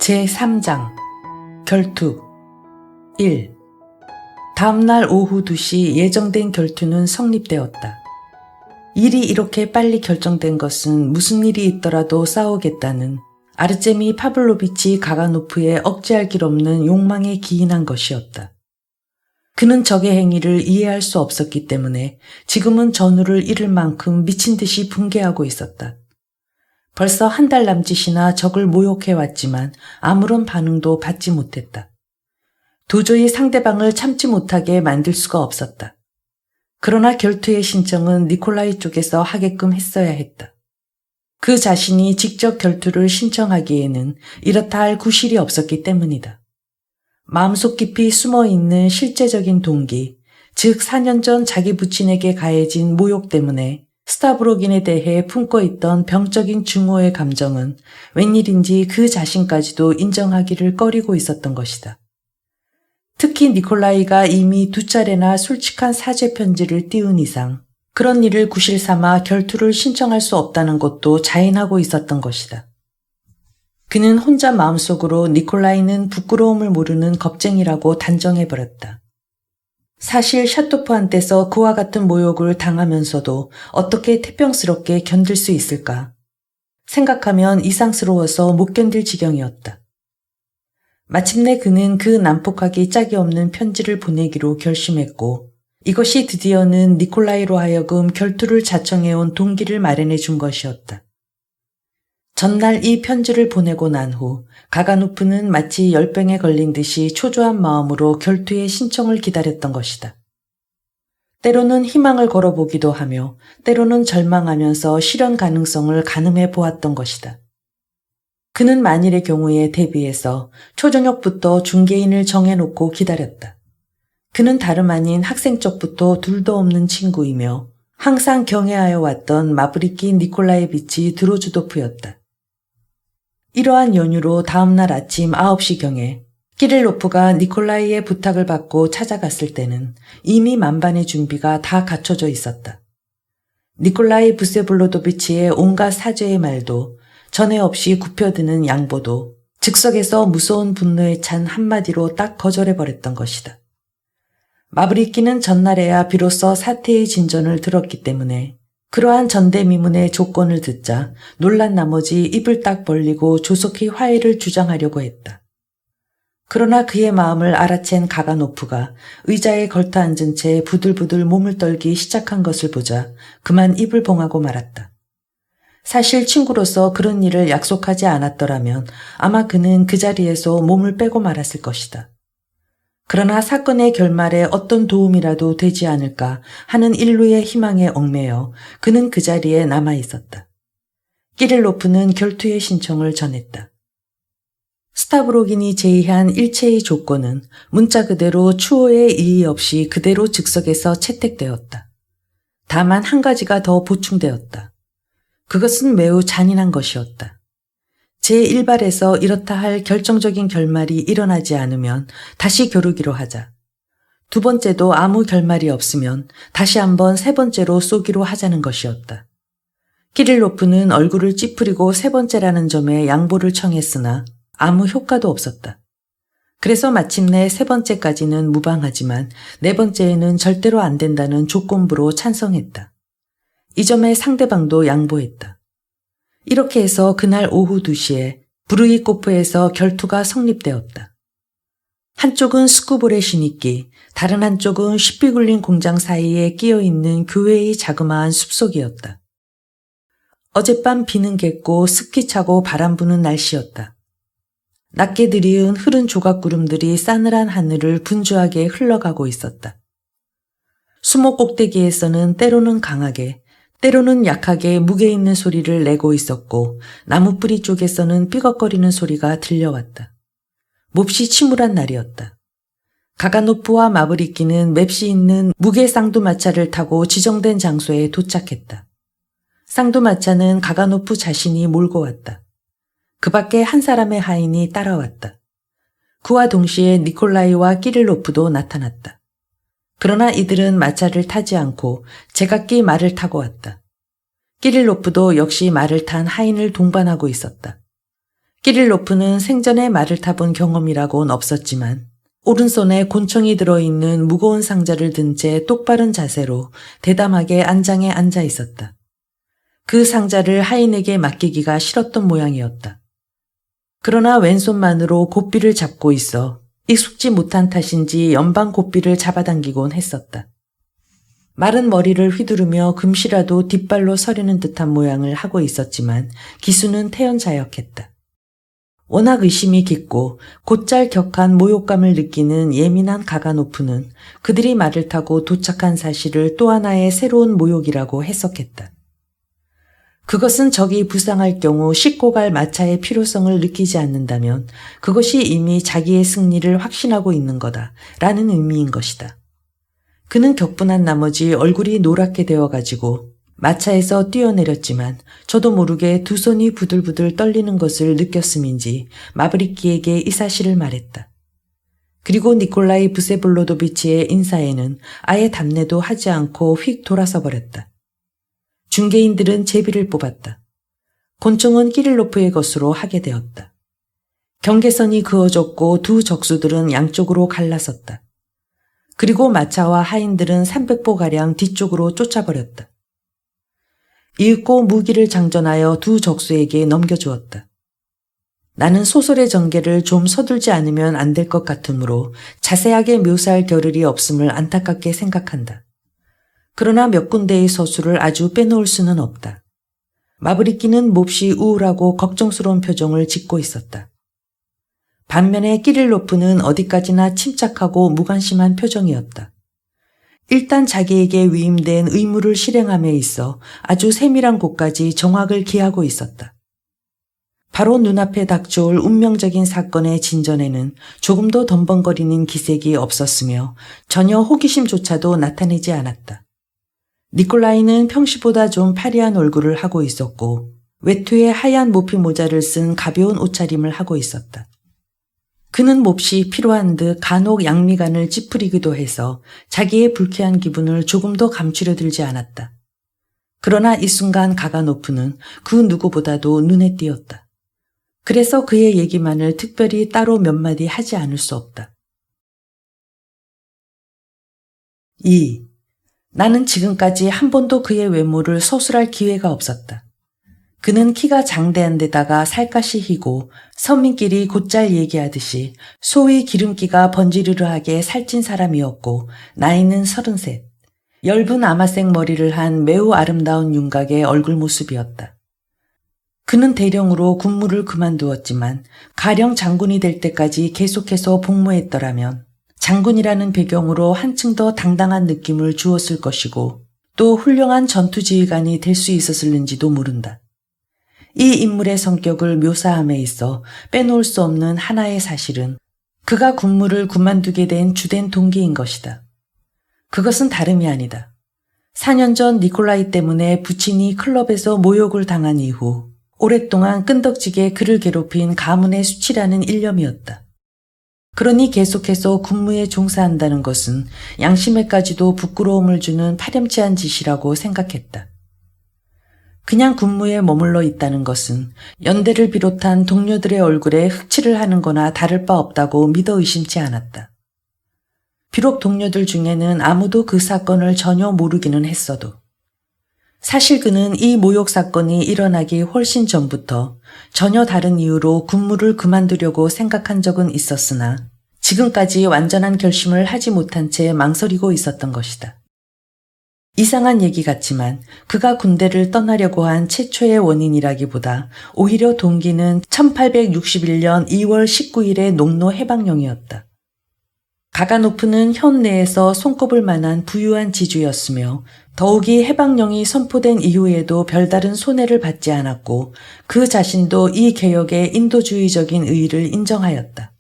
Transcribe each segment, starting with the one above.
제3장 결투 1. 다음날 오후 2시 예정된 결투는 성립되었다. 일이 이렇게 빨리 결정된 것은 무슨 일이 있더라도 싸우겠다는 아르제미 파블로비치 가가노프의 억제할 길 없는 욕망에 기인한 것이었다. 그는 적의 행위를 이해할 수 없었기 때문에 지금은 전우를 잃을 만큼 미친 듯이 분개하고 있었다. 벌써 한 달 남짓이나 적을 모욕해왔지만 아무런 반응도 받지 못했다. 도저히 상대방을 참지 못하게 만들 수가 없었다. 그러나 결투의 신청은 니콜라이 쪽에서 하게끔 했어야 했다. 그 자신이 직접 결투를 신청하기에는 이렇다 할 구실이 없었기 때문이다. 마음속 깊이 숨어있는 실제적인 동기, 즉 4년 전 자기 부친에게 가해진 모욕 때문에 스타브로긴에 대해 품고 있던 병적인 증오의 감정은 웬일인지 그 자신까지도 인정하기를 꺼리고 있었던 것이다. 특히 니콜라이가 이미 2차례나 솔직한 사죄 편지를 띄운 이상 그런 일을 구실 삼아 결투를 신청할 수 없다는 것도 자인하고 있었던 것이다. 그는 혼자 마음속으로 니콜라이는 부끄러움을 모르는 겁쟁이라고 단정해버렸다. 사실 샤토프한테서 그와 같은 모욕을 당하면서도 어떻게 태평스럽게 견딜 수 있을까? 생각하면 이상스러워서 못 견딜 지경이었다. 마침내 그는 그 난폭하기 짝이 없는 편지를 보내기로 결심했고 이것이 드디어는 니콜라이로 하여금 결투를 자청해온 동기를 마련해 준 것이었다. 전날 이 편지를 보내고 난 후 가가노프는 마치 열병에 걸린 듯이 초조한 마음으로 결투의 신청을 기다렸던 것이다. 때로는 희망을 걸어보기도 하며 때로는 절망하면서 실현 가능성을 가늠해 보았던 것이다. 그는 만일의 경우에 대비해서 초저녁부터 중개인을 정해놓고 기다렸다. 그는 다름 아닌 학생 적부터 둘도 없는 친구이며 항상 경애하여 왔던 마브리키 니콜라예비치 드로주도프였다. 이러한 연유로 다음날 아침 9시경에 키릴로프가 니콜라이의 부탁을 받고 찾아갔을 때는 이미 만반의 준비가 다 갖춰져 있었다. 니콜라이 부세블로도비치의 온갖 사죄의 말도 전에 없이 굽혀드는 양보도 즉석에서 무서운 분노에 찬 한마디로 딱 거절해버렸던 것이다. 마브리키는 전날에야 비로소 사태의 진전을 들었기 때문에 그러한 전대미문의 조건을 듣자 놀란 나머지 입을 딱 벌리고 조속히 화해를 주장하려고 했다. 그러나 그의 마음을 알아챈 가가노프가 의자에 걸터 앉은 채 부들부들 몸을 떨기 시작한 것을 보자 그만 입을 봉하고 말았다. 사실 친구로서 그런 일을 약속하지 않았더라면 아마 그는 그 자리에서 몸을 빼고 말았을 것이다. 그러나 사건의 결말에 어떤 도움이라도 되지 않을까 하는 일루의 희망에 얽매여 그는 그 자리에 남아 있었다. 키릴로프는 결투의 신청을 전했다. 스타브로긴이 제의한 일체의 조건은 문자 그대로 추호의 이의 없이 그대로 즉석에서 채택되었다. 다만 한 가지가 더 보충되었다. 그것은 매우 잔인한 것이었다. 제1발에서 이렇다 할 결정적인 결말이 일어나지 않으면 다시 겨루기로 하자. 두 번째도 아무 결말이 없으면 다시 한번 세 번째로 쏘기로 하자는 것이었다. 키릴로프는 얼굴을 찌푸리고 세 번째라는 점에 양보를 청했으나 아무 효과도 없었다. 그래서 마침내 세 번째까지는 무방하지만 네 번째에는 절대로 안 된다는 조건부로 찬성했다. 이 점에 상대방도 양보했다. 이렇게 해서 그날 오후 2시에 브루이코프에서 결투가 성립되었다. 한쪽은 스쿠볼의 신입기, 다른 한쪽은 쉬피굴린 공장 사이에 끼어있는 교회의 자그마한 숲속이었다. 어젯밤 비는 겠고 습기 차고 바람 부는 날씨였다. 낮게 들이은 흐른 조각구름들이 싸늘한 하늘을 분주하게 흘러가고 있었다. 수목 꼭대기에서는 때로는 강하게 때로는 약하게 무게 있는 소리를 내고 있었고 나무 뿌리 쪽에서는 삐걱거리는 소리가 들려왔다. 몹시 침울한 날이었다. 가가노프와 마브리키는 맵시 있는 무게 쌍두마차를 타고 지정된 장소에 도착했다. 쌍두마차는 가가노프 자신이 몰고 왔다. 그 밖에 한 사람의 하인이 따라왔다. 그와 동시에 니콜라이와 키릴로프도 나타났다. 그러나 이들은 마차를 타지 않고 제각기 말을 타고 왔다. 키릴로프도 역시 말을 탄 하인을 동반하고 있었다. 끼릴로프는 생전에 말을 타본 경험이라고는 없었지만 오른손에 곤충이 들어있는 무거운 상자를 든 채 똑바른 자세로 대담하게 안장에 앉아 있었다. 그 상자를 하인에게 맡기기가 싫었던 모양이었다. 그러나 왼손만으로 고삐를 잡고 있어 익숙지 못한 탓인지 연방 고삐를 잡아당기곤 했었다. 마른 머리를 휘두르며 금시라도 뒷발로 서리는 듯한 모양을 하고 있었지만 기수는 태연자역했다. 워낙 의심이 깊고 곧잘 격한 모욕감을 느끼는 예민한 가가노프는 그들이 말을 타고 도착한 사실을 또 하나의 새로운 모욕이라고 해석했다. 그것은 적이 부상할 경우 싣고 갈 마차의 필요성을 느끼지 않는다면 그것이 이미 자기의 승리를 확신하고 있는 거다라는 의미인 것이다. 그는 격분한 나머지 얼굴이 노랗게 되어가지고 마차에서 뛰어내렸지만 저도 모르게 두 손이 부들부들 떨리는 것을 느꼈음인지 마브리키에게 이 사실을 말했다. 그리고 니콜라이 부세블로도비치의 인사에는 아예 답례도 하지 않고 휙 돌아서 버렸다. 중개인들은 제비를 뽑았다. 곤충은 끼릴로프의 것으로 하게 되었다. 경계선이 그어졌고 두 적수들은 양쪽으로 갈라섰다. 그리고 마차와 하인들은 300보가량 뒤쪽으로 쫓아버렸다. 이윽고 무기를 장전하여 두 적수에게 넘겨주었다. 나는 소설의 전개를 좀 서둘지 않으면 안 될 것 같으므로 자세하게 묘사할 겨를이 없음을 안타깝게 생각한다. 그러나 몇 군데의 서술을 아주 빼놓을 수는 없다. 마브리키는 몹시 우울하고 걱정스러운 표정을 짓고 있었다. 반면에 끼릴로프는 어디까지나 침착하고 무관심한 표정이었다. 일단 자기에게 위임된 의무를 실행함에 있어 아주 세밀한 곳까지 정확을 기하고 있었다. 바로 눈앞에 닥쳐올 운명적인 사건의 진전에는 조금도 덤벙거리는 기색이 없었으며 전혀 호기심조차도 나타내지 않았다. 니콜라이는 평시보다 좀 파리한 얼굴을 하고 있었고 외투에 하얀 모피 모자를 쓴 가벼운 옷차림을 하고 있었다. 그는 몹시 피로한 듯 간혹 양미간을 찌푸리기도 해서 자기의 불쾌한 기분을 조금도 감추려 들지 않았다. 그러나 이 순간 가가노프는 그 누구보다도 눈에 띄었다. 그래서 그의 얘기만을 특별히 따로 몇 마디 하지 않을 수 없다. 2. 나는 지금까지 한 번도 그의 외모를 서술할 기회가 없었다. 그는 키가 장대한 데다가 살갗이 희고 서민끼리 곧잘 얘기하듯이 소위 기름기가 번지르르하게 살찐 사람이었고 나이는 33, 엷은 아마색 머리를 한 매우 아름다운 윤곽의 얼굴 모습이었다. 그는 대령으로 군무를 그만두었지만 가령 장군이 될 때까지 계속해서 복무했더라면 장군이라는 배경으로 한층 더 당당한 느낌을 주었을 것이고 또 훌륭한 전투지휘관이 될 수 있었을는지도 모른다. 이 인물의 성격을 묘사함에 있어 빼놓을 수 없는 하나의 사실은 그가 군무를 그만두게 된 주된 동기인 것이다. 그것은 다름이 아니다. 4년 전 니콜라이 때문에 부친이 클럽에서 모욕을 당한 이후 오랫동안 끈덕지게 그를 괴롭힌 가문의 수치라는 일념이었다. 그러니 계속해서 군무에 종사한다는 것은 양심에까지도 부끄러움을 주는 파렴치한 짓이라고 생각했다. 그냥 군무에 머물러 있다는 것은 연대를 비롯한 동료들의 얼굴에 흑칠을 하는 거나 다를 바 없다고 믿어 의심치 않았다. 비록 동료들 중에는 아무도 그 사건을 전혀 모르기는 했어도 사실 그는 이 모욕 사건이 일어나기 훨씬 전부터 전혀 다른 이유로 군무를 그만두려고 생각한 적은 있었으나 지금까지 완전한 결심을 하지 못한 채 망설이고 있었던 것이다. 이상한 얘기 같지만 그가 군대를 떠나려고 한 최초의 원인이라기보다 오히려 동기는 1861년 2월 19일의 농노 해방령이었다. 가가노프는 현 내에서 손꼽을 만한 부유한 지주였으며 더욱이 해방령이 선포된 이후에도 별다른 손해를 받지 않았고 그 자신도 이 개혁의 인도주의적인 의의를 인정하였다.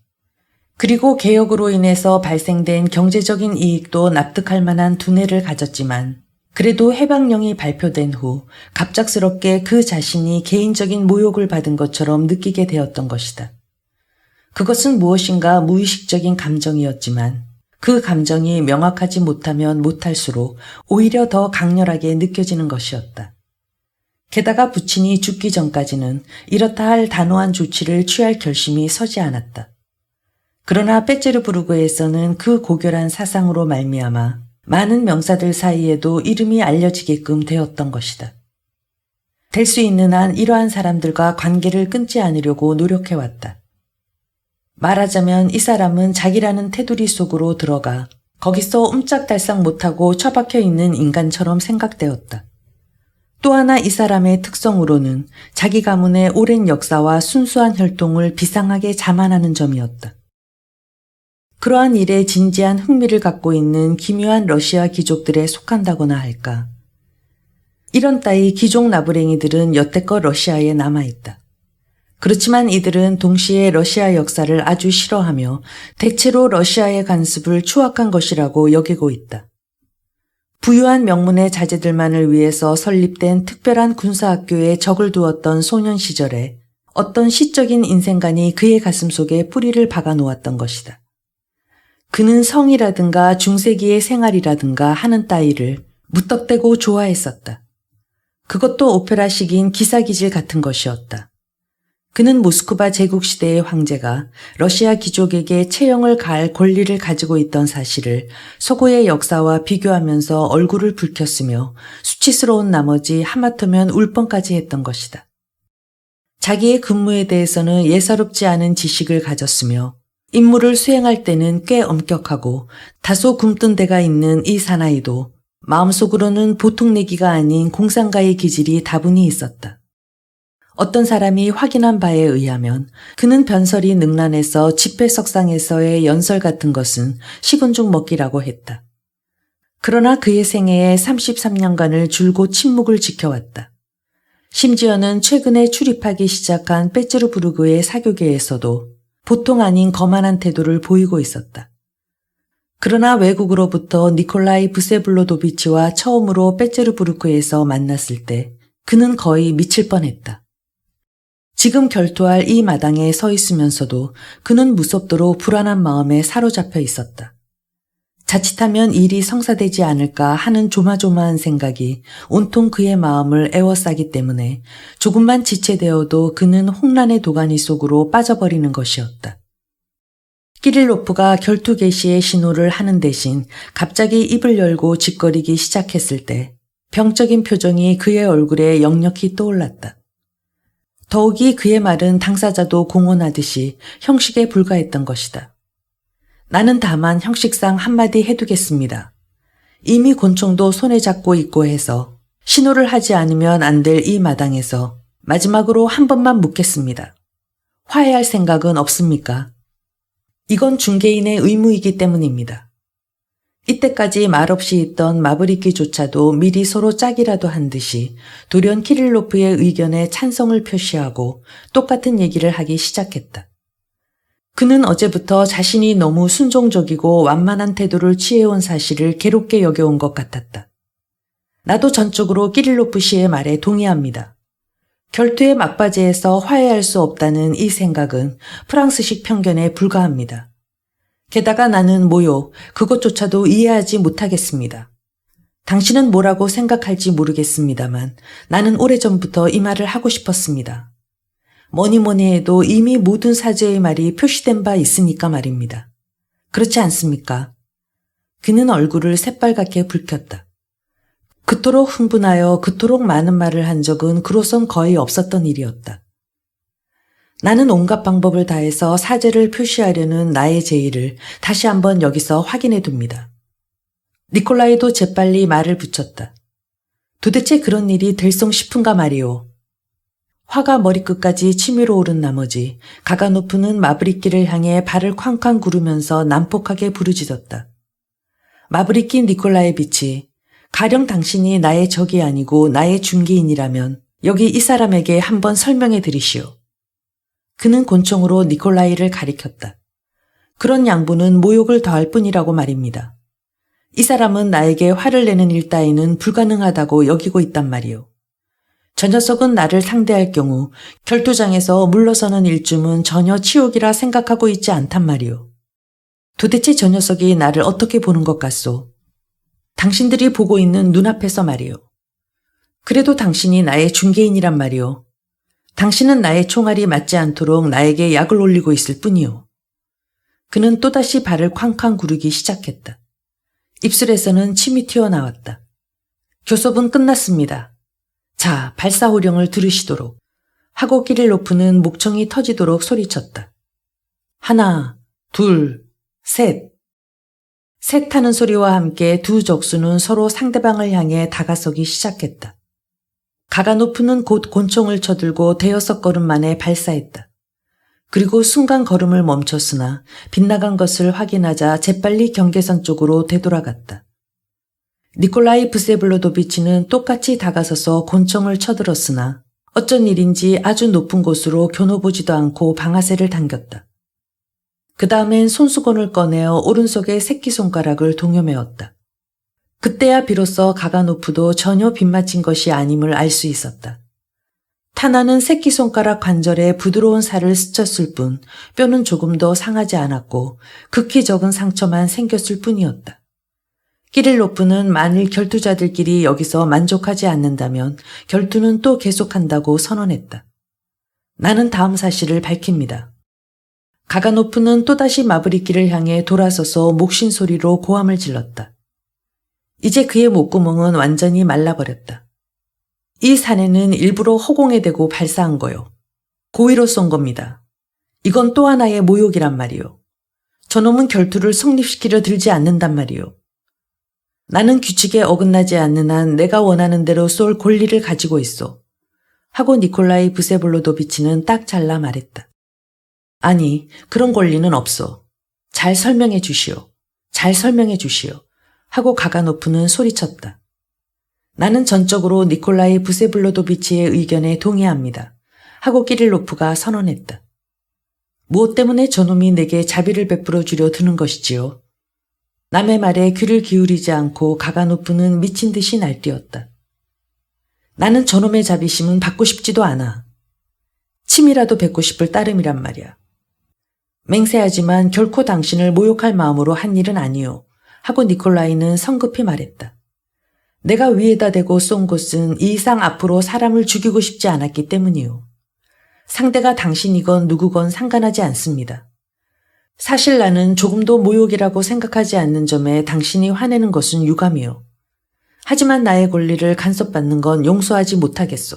그리고 개혁으로 인해서 발생된 경제적인 이익도 납득할 만한 두뇌를 가졌지만 그래도 해방령이 발표된 후 갑작스럽게 그 자신이 개인적인 모욕을 받은 것처럼 느끼게 되었던 것이다. 그것은 무엇인가 무의식적인 감정이었지만 그 감정이 명확하지 못하면 못할수록 오히려 더 강렬하게 느껴지는 것이었다. 게다가 부친이 죽기 전까지는 이렇다 할 단호한 조치를 취할 결심이 서지 않았다. 그러나 베제르부르크에서는 그 고결한 사상으로 말미암아 많은 명사들 사이에도 이름이 알려지게끔 되었던 것이다. 될 수 있는 한 이러한 사람들과 관계를 끊지 않으려고 노력해왔다. 말하자면 이 사람은 자기라는 테두리 속으로 들어가 거기서 옴짝달싹 못하고 처박혀 있는 인간처럼 생각되었다. 또 하나 이 사람의 특성으로는 자기 가문의 오랜 역사와 순수한 혈통을 비상하게 자만하는 점이었다. 그러한 일에 진지한 흥미를 갖고 있는 기묘한 러시아 귀족들에 속한다거나 할까. 이런 따위 귀족 나부랭이들은 여태껏 러시아에 남아있다. 그렇지만 이들은 동시에 러시아 역사를 아주 싫어하며 대체로 러시아의 간습을 추악한 것이라고 여기고 있다. 부유한 명문의 자제들만을 위해서 설립된 특별한 군사학교에 적을 두었던 소년 시절에 어떤 시적인 인생관이 그의 가슴 속에 뿌리를 박아 놓았던 것이다. 그는 성이라든가 중세기의 생활이라든가 하는 따위를 무턱대고 좋아했었다. 그것도 오페라식인 기사기질 같은 것이었다. 그는 모스크바 제국시대의 황제가 러시아 귀족에게 채용을 가할 권리를 가지고 있던 사실을 서구의 역사와 비교하면서 얼굴을 붉혔으며 수치스러운 나머지 하마터면 울 뻔까지 했던 것이다. 자기의 근무에 대해서는 예사롭지 않은 지식을 가졌으며 임무를 수행할 때는 꽤 엄격하고 다소 굼뜬 데가 있는 이 사나이도 마음속으로는 보통 내기가 아닌 공상가의 기질이 다분히 있었다. 어떤 사람이 확인한 바에 의하면 그는 변설이 능란해서 집회석상에서의 연설 같은 것은 식은 죽 먹기라고 했다. 그러나 그의 생애에 33년간을 줄곧 침묵을 지켜왔다. 심지어는 최근에 출입하기 시작한 베츠르부르크의 사교계에서도 보통 아닌 거만한 태도를 보이고 있었다. 그러나 외국으로부터 니콜라이 부세블로도비치와 처음으로 베츠르부르크에서 만났을 때 그는 거의 미칠 뻔했다. 지금 결투할 이 마당에 서 있으면서도 그는 무섭도록 불안한 마음에 사로잡혀 있었다. 자칫하면 일이 성사되지 않을까 하는 조마조마한 생각이 온통 그의 마음을 에워싸기 때문에 조금만 지체되어도 그는 홍란의 도가니 속으로 빠져버리는 것이었다. 키릴로프가 결투 개시의 신호를 하는 대신 갑자기 입을 열고 짓거리기 시작했을 때 병적인 표정이 그의 얼굴에 역력히 떠올랐다. 더욱이 그의 말은 당사자도 공언하듯이 형식에 불과했던 것이다. 나는 다만 형식상 한마디 해두겠습니다. 이미 곤충도 손에 잡고 있고 해서 신호를 하지 않으면 안 될 이 마당에서 마지막으로 한 번만 묻겠습니다. 화해할 생각은 없습니까? 이건 중개인의 의무이기 때문입니다. 이때까지 말없이 있던 마브리키조차도 미리 서로 짝이라도 한 듯이 돌연 키릴로프의 의견에 찬성을 표시하고 똑같은 얘기를 하기 시작했다. 그는 어제부터 자신이 너무 순종적이고 완만한 태도를 취해온 사실을 괴롭게 여겨온 것 같았다. 나도 전적으로 키릴로프 씨의 말에 동의합니다. 결투의 막바지에서 화해할 수 없다는 이 생각은 프랑스식 편견에 불과합니다. 게다가 나는 모욕, 그것조차도 이해하지 못하겠습니다. 당신은 뭐라고 생각할지 모르겠습니다만 나는 오래전부터 이 말을 하고 싶었습니다. 뭐니 해도 이미 모든 사제의 말이 표시된 바 있으니까 말입니다. 그렇지 않습니까? 그는 얼굴을 새빨갛게 붉혔다. 그토록 흥분하여 그토록 많은 말을 한 적은 그로선 거의 없었던 일이었다. 나는 온갖 방법을 다해서 사죄를 표시하려는 나의 제의를 다시 한번 여기서 확인해 둡니다. 니콜라이도 재빨리 말을 붙였다. 도대체 그런 일이 될성 싶은가 말이오. 화가 머리끝까지 치밀어 오른 나머지 가가노프는 마브리키를 향해 발을 쾅쾅 구르면서 난폭하게 부르짖었다. 마브리키 니콜라에비치, 가령 당신이 나의 적이 아니고 나의 중개인이라면 여기 이 사람에게 한번 설명해 드리시오. 그는 곤충으로 니콜라이를 가리켰다. 그런 양보는 모욕을 더할 뿐이라고 말입니다. 이 사람은 나에게 화를 내는 일 따위는 불가능하다고 여기고 있단 말이오. 저 녀석은 나를 상대할 경우 결투장에서 물러서는 일쯤은 전혀 치욕이라 생각하고 있지 않단 말이오. 도대체 저 녀석이 나를 어떻게 보는 것 같소? 당신들이 보고 있는 눈앞에서 말이오. 그래도 당신이 나의 중개인이란 말이오. 당신은 나의 총알이 맞지 않도록 나에게 약을 올리고 있을 뿐이오. 그는 또다시 발을 쾅쾅 구르기 시작했다. 입술에서는 침이 튀어나왔다. 교섭은 끝났습니다. 자, 발사호령을 들으시도록. 하고 키릴로프는 목청이 터지도록 소리쳤다. 하나, 둘, 셋. 셋 하는 소리와 함께 두 적수는 서로 상대방을 향해 다가서기 시작했다. 가가노프는 곧 곤총을 쳐들고 대여섯 걸음 만에 발사했다. 그리고 순간 걸음을 멈췄으나 빗나간 것을 확인하자 재빨리 경계선 쪽으로 되돌아갔다. 니콜라이 브세블로도비치는 똑같이 다가서서 곤총을 쳐들었으나 어쩐 일인지 아주 높은 곳으로 겨누보지도 않고 방아쇠를 당겼다. 그 다음엔 손수건을 꺼내어 오른손의 새끼손가락을 동여매었다. 그때야 비로소 가가노프도 전혀 빗맞힌 것이 아님을 알 수 있었다. 타나는 새끼손가락 관절에 부드러운 살을 스쳤을 뿐 뼈는 조금도 상하지 않았고 극히 적은 상처만 생겼을 뿐이었다. 키릴로프는 만일 결투자들끼리 여기서 만족하지 않는다면 결투는 또 계속한다고 선언했다. 나는 다음 사실을 밝힙니다. 가가노프는 또다시 마브리키를 향해 돌아서서 목신소리로 고함을 질렀다. 이제 그의 목구멍은 완전히 말라버렸다. 이 사내는 일부러 허공에 대고 발사한 거요. 고의로 쏜 겁니다. 이건 또 하나의 모욕이란 말이요. 저놈은 결투를 성립시키려 들지 않는단 말이요. 나는 규칙에 어긋나지 않는 한 내가 원하는 대로 쏠 권리를 가지고 있어. 하고 니콜라이 브세블로도비치는 딱 잘라 말했다. 아니, 그런 권리는 없어. 잘 설명해 주시오. 잘 설명해 주시오. 하고 가가노프는 소리쳤다. 나는 전적으로 니콜라이 브세블로도비치의 의견에 동의합니다. 하고 키릴로프가 선언했다. 무엇 때문에 저놈이 내게 자비를 베풀어 주려 드는 것이지요? 남의 말에 귀를 기울이지 않고 가가노프는 미친 듯이 날뛰었다. 나는 저놈의 자비심은 받고 싶지도 않아. 침이라도 뱉고 싶을 따름이란 말이야. 맹세하지만 결코 당신을 모욕할 마음으로 한 일은 아니오. 하고 니콜라이는 성급히 말했다. 내가 위에다 대고 쏜 곳은 이 이상 앞으로 사람을 죽이고 싶지 않았기 때문이오. 상대가 당신이건 누구건 상관하지 않습니다. 사실 나는 조금도 모욕이라고 생각하지 않는 점에 당신이 화내는 것은 유감이오. 하지만 나의 권리를 간섭받는 건 용서하지 못하겠소.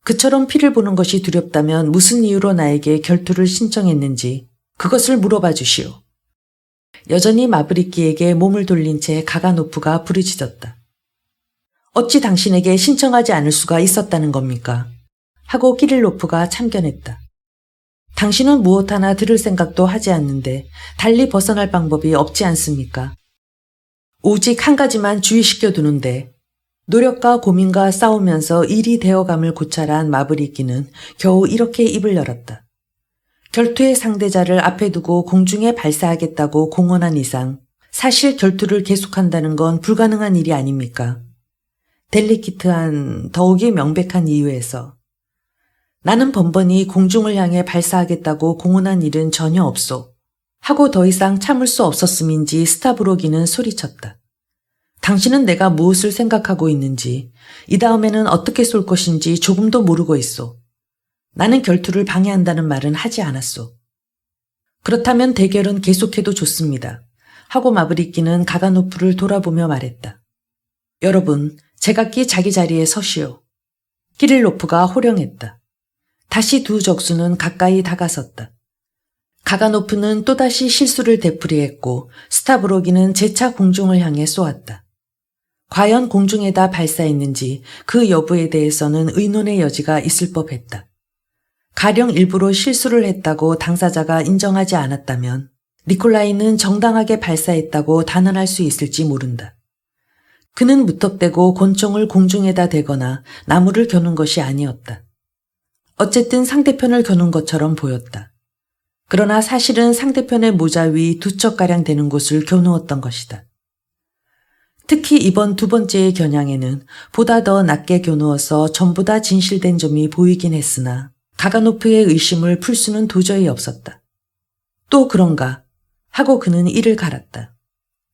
그처럼 피를 보는 것이 두렵다면 무슨 이유로 나에게 결투를 신청했는지 그것을 물어봐 주시오. 여전히 마브리키에게 몸을 돌린 채 가가노프가 부르짖었다. 어찌 당신에게 신청하지 않을 수가 있었다는 겁니까? 하고 키릴로프가 참견했다. 당신은 무엇 하나 들을 생각도 하지 않는데 달리 벗어날 방법이 없지 않습니까? 오직 한 가지만 주의시켜 두는데 노력과 고민과 싸우면서 일이 되어감을 고찰한 마브리키는 겨우 이렇게 입을 열었다. 결투의 상대자를 앞에 두고 공중에 발사하겠다고 공언한 이상 사실 결투를 계속한다는 건 불가능한 일이 아닙니까? 델리키트한 더욱이 명백한 이유에서 나는 번번이 공중을 향해 발사하겠다고 공언한 일은 전혀 없소. 하고 더 이상 참을 수 없었음인지 스타브로기는 소리쳤다. 당신은 내가 무엇을 생각하고 있는지, 이 다음에는 어떻게 쏠 것인지 조금도 모르고 있소. 나는 결투를 방해한다는 말은 하지 않았소. 그렇다면 대결은 계속해도 좋습니다. 하고 마브리키는 가가노프를 돌아보며 말했다. 여러분, 제각기 자기 자리에 서시오. 키릴로프가 호령했다. 다시 두 적수는 가까이 다가섰다. 가가노프는 또다시 실수를 되풀이했고 스타브로기는 재차 공중을 향해 쏘았다. 과연 공중에다 발사했는지 그 여부에 대해서는 의논의 여지가 있을 법했다. 가령 일부러 실수를 했다고 당사자가 인정하지 않았다면 니콜라이는 정당하게 발사했다고 단언할 수 있을지 모른다. 그는 무턱대고 곤총을 공중에다 대거나 나무를 겨눈 것이 아니었다. 어쨌든 상대편을 겨눈 것처럼 보였다. 그러나 사실은 상대편의 모자 위 두 척가량 되는 곳을 겨누었던 것이다. 특히 이번 두 번째의 겨냥에는 보다 더 낮게 겨누어서 전부 다 진실된 점이 보이긴 했으나 가가노프의 의심을 풀 수는 도저히 없었다. 또 그런가 하고 그는 이를 갈았다.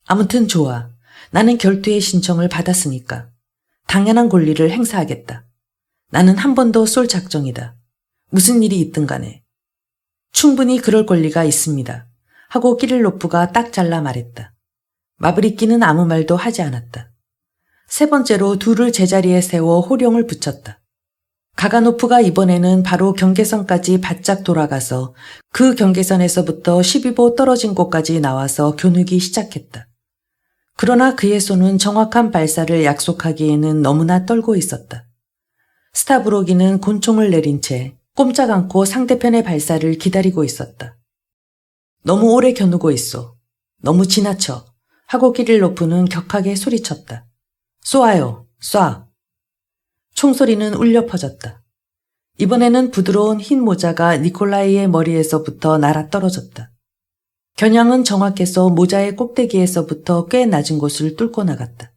아무튼 좋아. 나는 결투의 신청을 받았으니까. 당연한 권리를 행사하겠다. 나는 한 번 더 쏠 작정이다. 무슨 일이 있든 간에. 충분히 그럴 권리가 있습니다. 하고 키릴로프가 딱 잘라 말했다. 마브리키는 아무 말도 하지 않았다. 세 번째로 둘을 제자리에 세워 호령을 붙였다. 가가노프가 이번에는 바로 경계선까지 바짝 돌아가서 그 경계선에서부터 12보 떨어진 곳까지 나와서 겨누기 시작했다. 그러나 그의 손은 정확한 발사를 약속하기에는 너무나 떨고 있었다. 스타브로기는 곤총을 내린 채 꼼짝 않고 상대편의 발사를 기다리고 있었다. 너무 오래 겨누고 있어. 너무 지나쳐. 하고 키릴로프는 격하게 소리쳤다. 쏘아요. 쏴. 총소리는 울려 퍼졌다. 이번에는 부드러운 흰 모자가 니콜라이의 머리에서부터 날아 떨어졌다. 겨냥은 정확해서 모자의 꼭대기에서부터 꽤 낮은 곳을 뚫고 나갔다.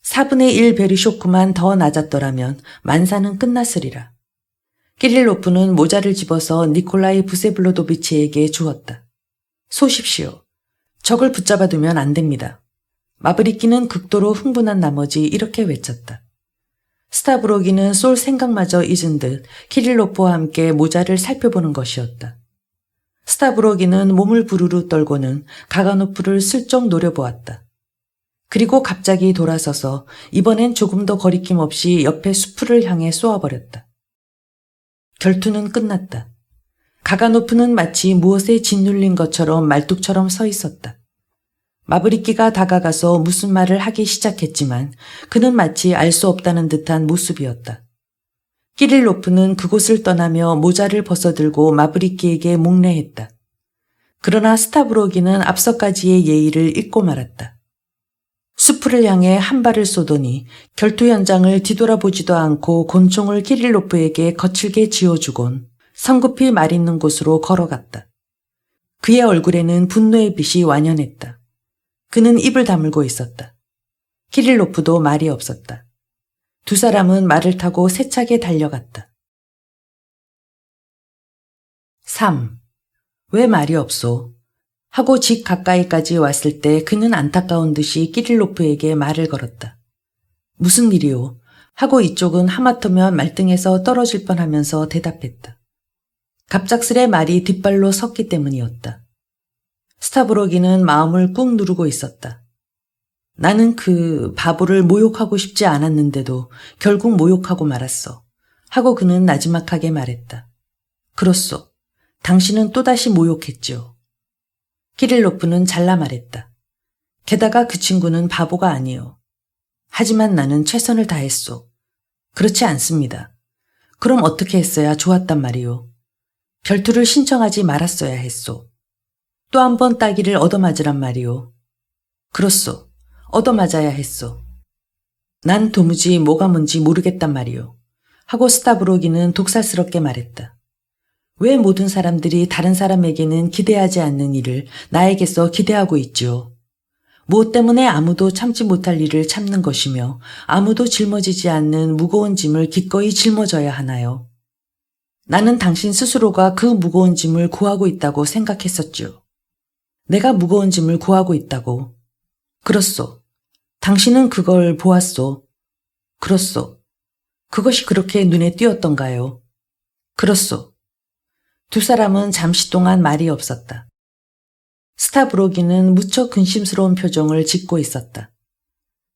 4분의 1 베리쇼크만 더 낮았더라면 만사는 끝났으리라. 키릴로프는 모자를 집어서 니콜라이 부세블로도비치에게 주었다. 쏘십시오. 적을 붙잡아두면 안 됩니다. 마브리키는 극도로 흥분한 나머지 이렇게 외쳤다. 스타브로기는 쏠 생각마저 잊은 듯 키릴로프와 함께 모자를 살펴보는 것이었다. 스타브로기는 몸을 부르르 떨고는 가가노프를 슬쩍 노려보았다. 그리고 갑자기 돌아서서 이번엔 조금 더 거리낌 없이 옆에 수풀을 향해 쏘아버렸다. 결투는 끝났다. 가가노프는 마치 무엇에 짓눌린 것처럼 말뚝처럼 서 있었다. 마브리키가 다가가서 무슨 말을 하기 시작했지만 그는 마치 알 수 없다는 듯한 모습이었다. 키릴로프는 그곳을 떠나며 모자를 벗어들고 마브리키에게 묵례했다. 그러나 스타브로기는 앞서까지의 예의를 잊고 말았다. 수풀을 향해 한 발을 쏘더니 결투 현장을 뒤돌아보지도 않고 곤총을 키릴로프에게 거칠게 쥐어주곤 성급히 말 있는 곳으로 걸어갔다. 그의 얼굴에는 분노의 빛이 완연했다. 그는 입을 다물고 있었다. 키릴로프도 말이 없었다. 두 사람은 말을 타고 세차게 달려갔다. 3. 왜 말이 없소? 하고 집 가까이까지 왔을 때 그는 안타까운 듯이 키릴로프에게 말을 걸었다. 무슨 일이오? 하고 이쪽은 하마터면 말등에서 떨어질 뻔하면서 대답했다. 갑작스레 말이 뒷발로 섰기 때문이었다. 스타브로기는 마음을 꾹 누르고 있었다. 나는 그 바보를 모욕하고 싶지 않았는데도 결국 모욕하고 말았어. 하고 그는 나지막하게 말했다. 그렇소. 당신은 또다시 모욕했지요. 키릴로프는 잘라 말했다. 게다가 그 친구는 바보가 아니요. 하지만 나는 최선을 다했소. 그렇지 않습니다. 그럼 어떻게 했어야 좋았단 말이오. 결투를 신청하지 말았어야 했소. 또 한 번 따기를 얻어맞으란 말이오. 그렇소. 얻어맞아야 했소. 난 도무지 뭐가 뭔지 모르겠단 말이오. 하고 스타브로기는 독살스럽게 말했다. 왜 모든 사람들이 다른 사람에게는 기대하지 않는 일을 나에게서 기대하고 있지요. 무엇 때문에 아무도 참지 못할 일을 참는 것이며 아무도 짊어지지 않는 무거운 짐을 기꺼이 짊어져야 하나요? 나는 당신 스스로가 그 무거운 짐을 구하고 있다고 생각했었지요. 내가 무거운 짐을 구하고 있다고. 그렇소. 당신은 그걸 보았소. 그렇소. 그것이 그렇게 눈에 띄었던가요? 그렇소. 두 사람은 잠시 동안 말이 없었다. 스타브로기는 무척 근심스러운 표정을 짓고 있었다.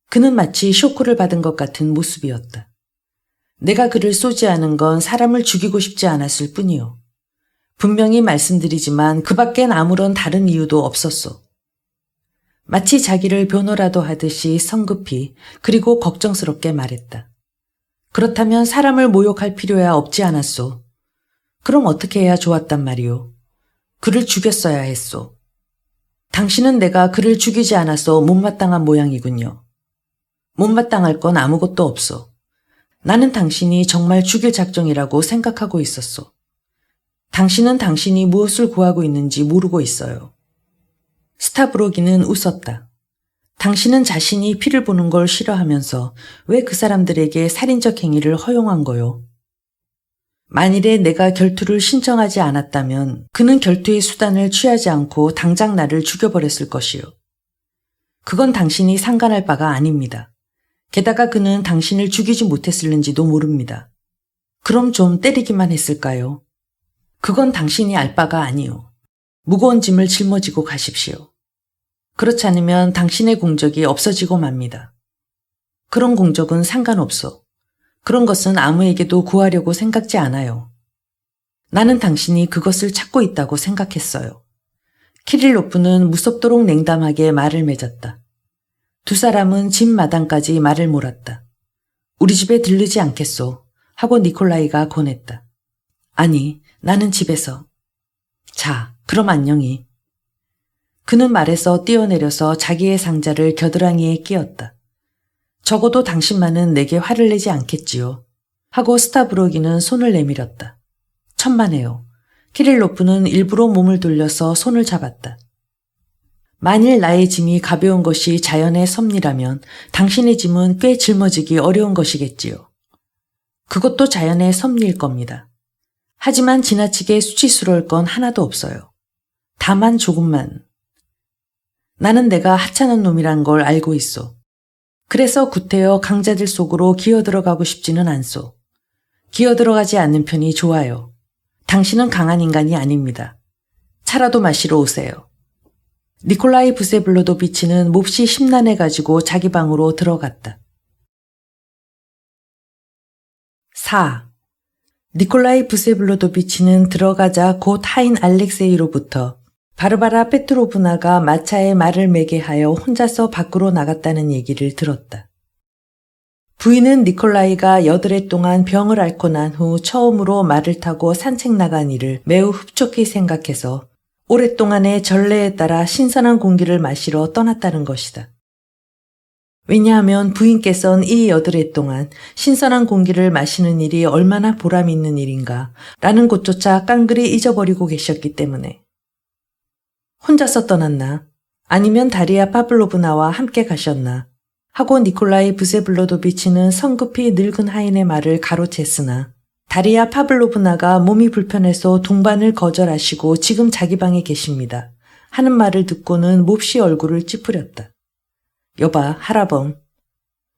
그는 마치 쇼크를 받은 것 같은 모습이었다. 내가 그를 쏘지 않은 건 사람을 죽이고 싶지 않았을 뿐이요. 분명히 말씀드리지만 그 밖엔 아무런 다른 이유도 없었소. 마치 자기를 변호라도 하듯이 성급히 그리고 걱정스럽게 말했다. 그렇다면 사람을 모욕할 필요야 없지 않았소. 그럼 어떻게 해야 좋았단 말이오. 그를 죽였어야 했소. 당신은 내가 그를 죽이지 않아서 못마땅한 모양이군요. 못마땅할 건 아무것도 없소. 나는 당신이 정말 죽일 작정이라고 생각하고 있었소. 당신은 당신이 무엇을 구하고 있는지 모르고 있어요. 스타브로기는 웃었다. 당신은 자신이 피를 보는 걸 싫어하면서 왜 그 사람들에게 살인적 행위를 허용한 거요? 만일에 내가 결투를 신청하지 않았다면 그는 결투의 수단을 취하지 않고 당장 나를 죽여버렸을 것이요. 그건 당신이 상관할 바가 아닙니다. 게다가 그는 당신을 죽이지 못했을는지도 모릅니다. 그럼 좀 때리기만 했을까요? 그건 당신이 알 바가 아니오. 무거운 짐을 짊어지고 가십시오. 그렇지 않으면 당신의 공적이 없어지고 맙니다. 그런 공적은 상관없어. 그런 것은 아무에게도 구하려고 생각지 않아요. 나는 당신이 그것을 찾고 있다고 생각했어요. 키릴로프는 무섭도록 냉담하게 말을 맺었다. 두 사람은 집 마당까지 말을 몰았다. 우리 집에 들르지 않겠소 하고 니콜라이가 권했다. 아니, 나는 집에서. 자, 그럼 안녕히. 그는 말에서 뛰어내려서 자기의 상자를 겨드랑이에 끼웠다. 적어도 당신만은 내게 화를 내지 않겠지요. 하고 스타브로기는 손을 내밀었다. 천만에요. 키릴로프는 일부러 몸을 돌려서 손을 잡았다. 만일 나의 짐이 가벼운 것이 자연의 섭리라면 당신의 짐은 꽤 짊어지기 어려운 것이겠지요. 그것도 자연의 섭리일 겁니다. 하지만 지나치게 수치스러울 건 하나도 없어요. 다만 조금만. 나는 내가 하찮은 놈이란 걸 알고 있어. 그래서 구태여 강자들 속으로 기어들어가고 싶지는 않소. 기어들어가지 않는 편이 좋아요. 당신은 강한 인간이 아닙니다. 차라도 마시러 오세요. 니콜라이 부세블로도비치는 몹시 심란해가지고 자기 방으로 들어갔다. 4. 니콜라이 부세블로도비치는 들어가자 곧 하인 알렉세이로부터 바르바라 페트로브나가 마차에 말을 매게 하여 혼자서 밖으로 나갔다는 얘기를 들었다. 부인은 니콜라이가 8해 동안 병을 앓고 난 후 처음으로 말을 타고 산책 나간 일을 매우 흡족히 생각해서 오랫동안의 전례에 따라 신선한 공기를 마시러 떠났다는 것이다. 왜냐하면 부인께서는 이 8해 동안 신선한 공기를 마시는 일이 얼마나 보람 있는 일인가 라는 것조차 깡그리 잊어버리고 계셨기 때문에. 혼자서 떠났나? 아니면 다리아 파블로브나와 함께 가셨나? 하고 니콜라이 부세블로도비치는 성급히 늙은 하인의 말을 가로챘으나 다리아 파블로브나가 몸이 불편해서 동반을 거절하시고 지금 자기 방에 계십니다. 하는 말을 듣고는 몹시 얼굴을 찌푸렸다. 여봐, 하라범.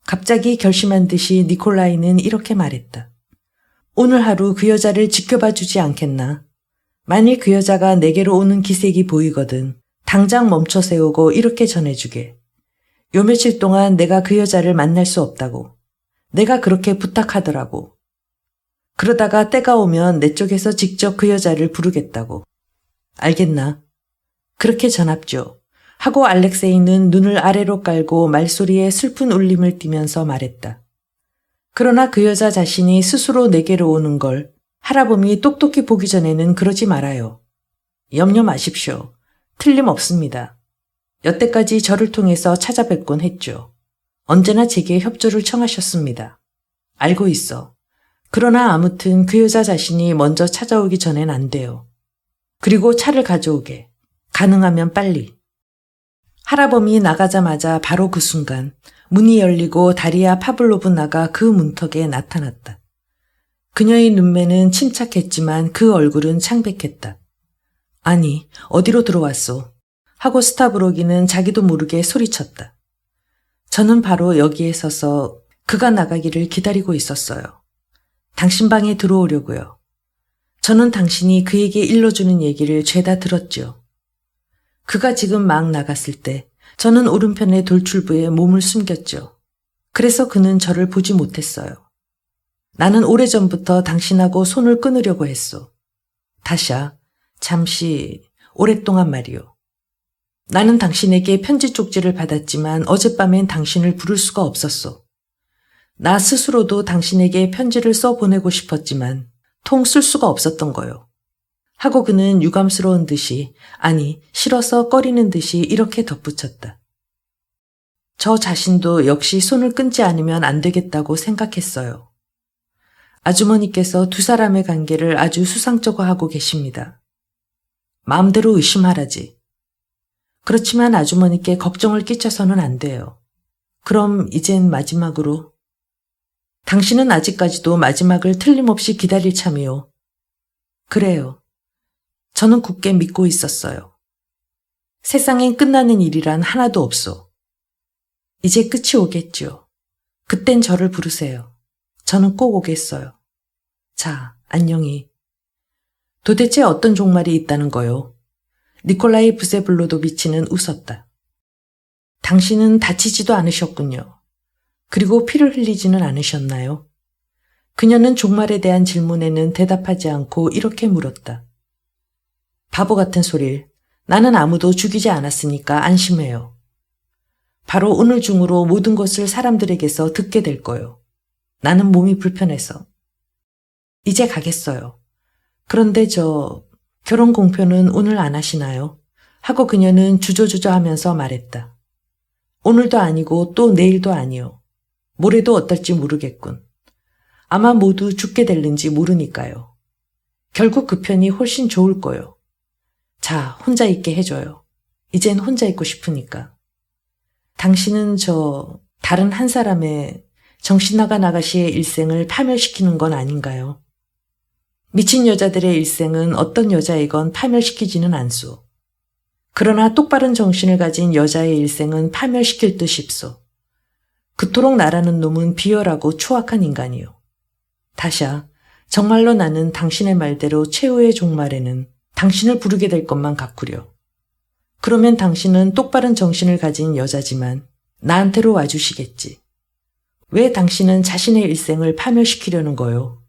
갑자기 결심한 듯이 니콜라이는 이렇게 말했다. 오늘 하루 그 여자를 지켜봐 주지 않겠나? 만일 그 여자가 내게로 오는 기색이 보이거든 당장 멈춰 세우고 이렇게 전해주게. 요 며칠 동안 내가 그 여자를 만날 수 없다고. 내가 그렇게 부탁하더라고. 그러다가 때가 오면 내 쪽에서 직접 그 여자를 부르겠다고. 알겠나? 그렇게 전합죠. 하고 알렉세이는 눈을 아래로 깔고 말소리에 슬픈 울림을 띠면서 말했다. 그러나 그 여자 자신이 스스로 내게로 오는 걸 하라범이 똑똑히 보기 전에는 그러지 말아요. 염려 마십시오. 틀림없습니다. 여태까지 저를 통해서 찾아뵙곤 했죠. 언제나 제게 협조를 청하셨습니다. 알고 있어. 그러나 아무튼 그 여자 자신이 먼저 찾아오기 전엔 안 돼요. 그리고 차를 가져오게. 가능하면 빨리. 하라범이 나가자마자 바로 그 순간 문이 열리고 다리아 파블로브나가 그 문턱에 나타났다. 그녀의 눈매는 침착했지만 그 얼굴은 창백했다. 아니, 어디로 들어왔소? 하고 스타브로기는 자기도 모르게 소리쳤다. 저는 바로 여기에 서서 그가 나가기를 기다리고 있었어요. 당신 방에 들어오려고요. 저는 당신이 그에게 일러주는 얘기를 죄다 들었죠. 그가 지금 막 나갔을 때 저는 오른편의 돌출부에 몸을 숨겼죠. 그래서 그는 저를 보지 못했어요. 나는 오래전부터 당신하고 손을 끊으려고 했소. 다샤, 잠시, 오랫동안 말이오. 나는 당신에게 편지 쪽지를 받았지만 어젯밤엔 당신을 부를 수가 없었소. 나 스스로도 당신에게 편지를 써보내고 싶었지만 통 쓸 수가 없었던 거요. 하고 그는 유감스러운 듯이, 아니 싫어서 꺼리는 듯이 이렇게 덧붙였다. 저 자신도 역시 손을 끊지 않으면 안 되겠다고 생각했어요. 아주머니께서 두 사람의 관계를 아주 수상쩍어하고 계십니다. 마음대로 의심하라지. 그렇지만 아주머니께 걱정을 끼쳐서는 안 돼요. 그럼 이젠 마지막으로. 당신은 아직까지도 마지막을 틀림없이 기다릴 참이요. 그래요. 저는 굳게 믿고 있었어요. 세상엔 끝나는 일이란 하나도 없소. 이제 끝이 오겠죠. 그땐 저를 부르세요. 저는 꼭 오겠어요. 자, 안녕히. 도대체 어떤 종말이 있다는 거요? 니콜라이 부세블로도비치는 웃었다. 당신은 다치지도 않으셨군요. 그리고 피를 흘리지는 않으셨나요? 그녀는 종말에 대한 질문에는 대답하지 않고 이렇게 물었다. 바보 같은 소릴. 나는 아무도 죽이지 않았으니까 안심해요. 바로 오늘 중으로 모든 것을 사람들에게서 듣게 될 거요. 나는 몸이 불편해서. 이제 가겠어요. 그런데 결혼 공표는 오늘 안 하시나요? 하고 그녀는 주저주저 하면서 말했다. 오늘도 아니고 또 내일도 아니요. 모레도 어떨지 모르겠군. 아마 모두 죽게 될는지 모르니까요. 결국 그 편이 훨씬 좋을 거요. 자, 혼자 있게 해줘요. 이젠 혼자 있고 싶으니까. 당신은 다른 한 사람의 정신나간 아가씨의 일생을 파멸시키는 건 아닌가요? 미친 여자들의 일생은 어떤 여자이건 파멸시키지는 않소. 그러나 똑바른 정신을 가진 여자의 일생은 파멸시킬 듯 싶소. 그토록 나라는 놈은 비열하고 추악한 인간이요. 다샤, 정말로 나는 당신의 말대로 최후의 종말에는 당신을 부르게 될 것만 같구려. 그러면 당신은 똑바른 정신을 가진 여자지만 나한테로 와주시겠지. 왜 당신은 자신의 일생을 파멸시키려는 거요?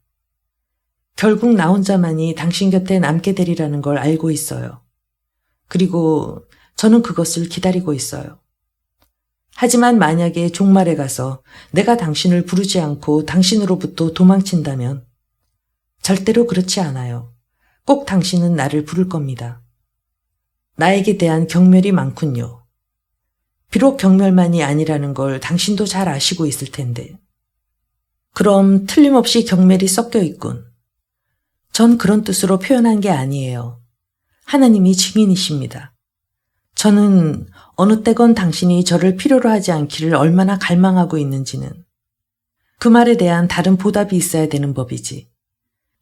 결국 나 혼자만이 당신 곁에 남게 되리라는 걸 알고 있어요. 그리고 저는 그것을 기다리고 있어요. 하지만 만약에 종말에 가서 내가 당신을 부르지 않고 당신으로부터 도망친다면 절대로 그렇지 않아요. 꼭 당신은 나를 부를 겁니다. 나에게 대한 경멸이 많군요. 비록 경멸만이 아니라는 걸 당신도 잘 아시고 있을 텐데. 그럼 틀림없이 경멸이 섞여 있군. 전 그런 뜻으로 표현한 게 아니에요. 하나님이 증인이십니다. 저는 어느 때건 당신이 저를 필요로 하지 않기를 얼마나 갈망하고 있는지는 그 말에 대한 다른 보답이 있어야 되는 법이지.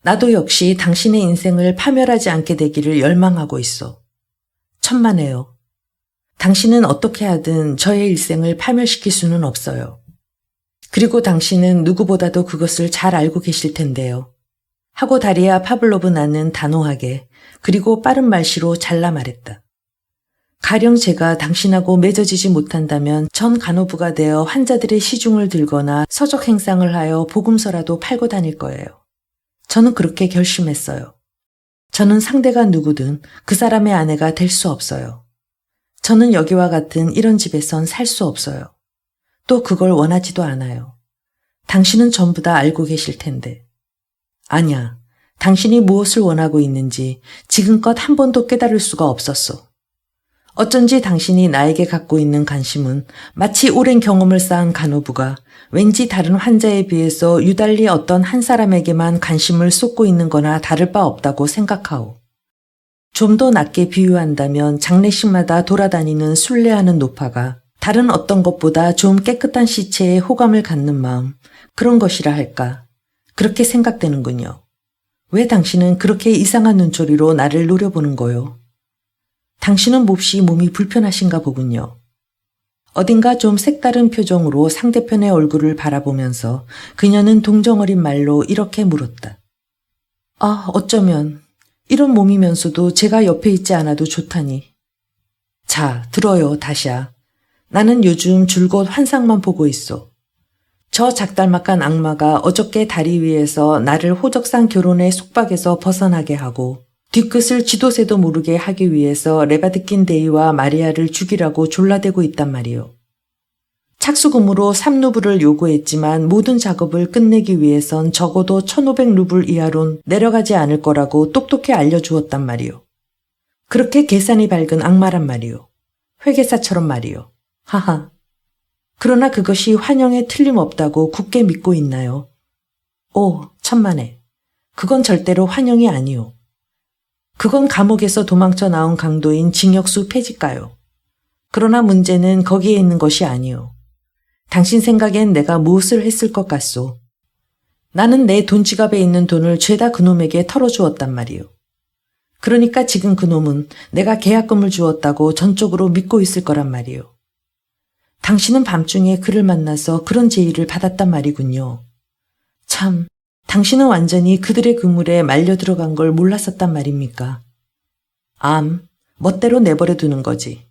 나도 역시 당신의 인생을 파멸하지 않게 되기를 열망하고 있어. 천만에요. 당신은 어떻게 하든 저의 일생을 파멸시킬 수는 없어요. 그리고 당신은 누구보다도 그것을 잘 알고 계실 텐데요. 하고 다리아 파블로브나는 단호하게 그리고 빠른 말씨로 잘라 말했다. 가령 제가 당신하고 맺어지지 못한다면 전 간호부가 되어 환자들의 시중을 들거나 서적 행상을 하여 복음서라도 팔고 다닐 거예요. 저는 그렇게 결심했어요. 저는 상대가 누구든 그 사람의 아내가 될 수 없어요. 저는 여기와 같은 이런 집에선 살 수 없어요. 또 그걸 원하지도 않아요. 당신은 전부 다 알고 계실 텐데. 아냐, 당신이 무엇을 원하고 있는지 지금껏 한 번도 깨달을 수가 없었어. 어쩐지 당신이 나에게 갖고 있는 관심은 마치 오랜 경험을 쌓은 간호부가 왠지 다른 환자에 비해서 유달리 어떤 한 사람에게만 관심을 쏟고 있는 거나 다를 바 없다고 생각하오. 좀 더 낮게 비유한다면 장례식마다 돌아다니는 순례하는 노파가 다른 어떤 것보다 좀 깨끗한 시체에 호감을 갖는 마음, 그런 것이라 할까. 그렇게 생각되는군요. 왜 당신은 그렇게 이상한 눈초리로 나를 노려보는 거요? 당신은 몹시 몸이 불편하신가 보군요. 어딘가 좀 색다른 표정으로 상대편의 얼굴을 바라보면서 그녀는 동정어린 말로 이렇게 물었다. 아, 어쩌면 이런 몸이면서도 제가 옆에 있지 않아도 좋다니. 자, 들어요, 다시야. 나는 요즘 줄곧 환상만 보고 있어. 저 작달막한 악마가 어저께 다리 위에서 나를 호적상 결혼의 속박에서 벗어나게 하고 뒤끝을 지도새도 모르게 하기 위해서 레바드킨 데이와 마리아를 죽이라고 졸라대고 있단 말이요. 착수금으로 3루블을 요구했지만 모든 작업을 끝내기 위해선 적어도 1,500루블 이하론 내려가지 않을 거라고 똑똑히 알려주었단 말이요. 그렇게 계산이 밝은 악마란 말이요. 회계사처럼 말이요. 하하. 그러나 그것이 환영에 틀림없다고 굳게 믿고 있나요? 오, 천만에. 그건 절대로 환영이 아니오. 그건 감옥에서 도망쳐 나온 강도인 징역수 폐지가요. 그러나 문제는 거기에 있는 것이 아니오. 당신 생각엔 내가 무엇을 했을 것 같소? 나는 내 돈지갑에 있는 돈을 죄다 그놈에게 털어주었단 말이오. 그러니까 지금 그놈은 내가 계약금을 주었다고 전적으로 믿고 있을 거란 말이오. 당신은 밤중에 그를 만나서 그런 제의를 받았단 말이군요. 참, 당신은 완전히 그들의 그물에 말려 들어간 걸 몰랐었단 말입니까? 멋대로 내버려 두는 거지.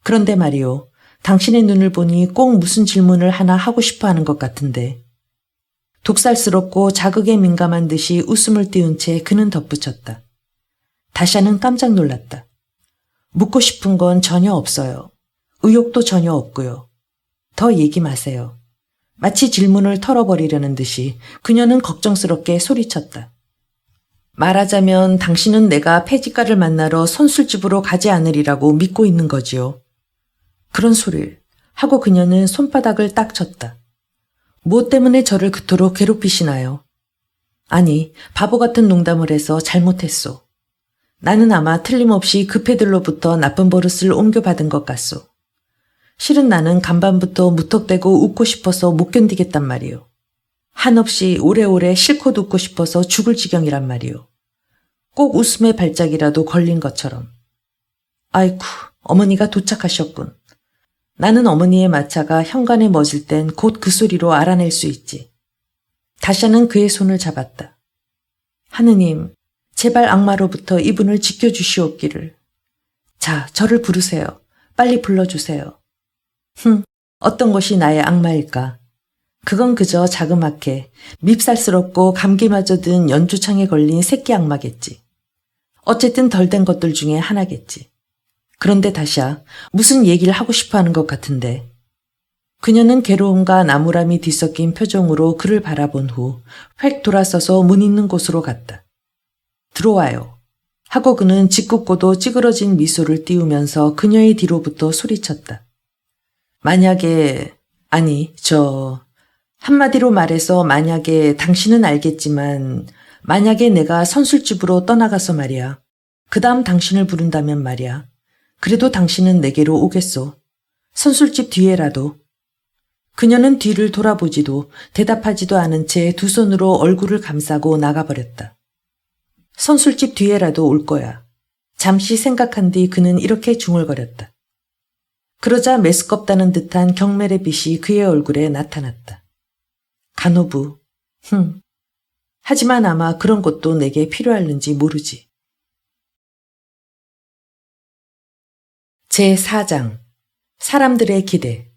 그런데 말이요, 당신의 눈을 보니 꼭 무슨 질문을 하나 하고 싶어 하는 것 같은데. 독살스럽고 자극에 민감한 듯이 웃음을 띄운 채 그는 덧붙였다. 다샤는 깜짝 놀랐다. 묻고 싶은 건 전혀 없어요. 의욕도 전혀 없고요. 더 얘기 마세요. 마치 질문을 털어버리려는 듯이 그녀는 걱정스럽게 소리쳤다. 말하자면 당신은 내가 폐지가를 만나러 선술집으로 가지 않으리라고 믿고 있는 거지요. 그런 소리를 하고 그녀는 손바닥을 딱 쳤다. 무엇 때문에 저를 그토록 괴롭히시나요? 아니, 바보 같은 농담을 해서 잘못했소. 나는 아마 틀림없이 그 패들로부터 나쁜 버릇을 옮겨받은 것 같소. 실은 나는 간밤부터 무턱대고 웃고 싶어서 못 견디겠단 말이오. 한없이 오래오래 실컷 웃고 싶어서 죽을 지경이란 말이오. 꼭 웃음의 발작이라도 걸린 것처럼. 아이쿠, 어머니가 도착하셨군. 나는 어머니의 마차가 현관에 멎을 땐 곧 그 소리로 알아낼 수 있지. 다샤는 그의 손을 잡았다. 하느님, 제발 악마로부터 이분을 지켜주시옵기를. 자, 저를 부르세요. 빨리 불러주세요. 어떤 것이 나의 악마일까? 그건 그저 자그맣게 밉살스럽고 감기마저 든 연주창에 걸린 새끼 악마겠지. 어쨌든 덜 된 것들 중에 하나겠지. 그런데 다시야 무슨 얘기를 하고 싶어 하는 것 같은데. 그녀는 괴로움과 나무람이 뒤섞인 표정으로 그를 바라본 후 획 돌아서서 문 있는 곳으로 갔다. 들어와요. 하고 그는 짓궂고도 찌그러진 미소를 띄우면서 그녀의 뒤로부터 소리쳤다. 만약에, 한마디로 말해서 만약에 당신은 알겠지만 만약에 내가 선술집으로 떠나가서 말이야. 그 다음 당신을 부른다면 말이야. 그래도 당신은 내게로 오겠소. 선술집 뒤에라도. 그녀는 뒤를 돌아보지도 대답하지도 않은 채 두 손으로 얼굴을 감싸고 나가버렸다. 선술집 뒤에라도 올 거야. 잠시 생각한 뒤 그는 이렇게 중얼거렸다. 그러자 메스껍다는 듯한 경멸의 빛이 그의 얼굴에 나타났다. 간호부, 하지만 아마 그런 것도 내게 필요할는지 모르지. 제4장 사람들의 기대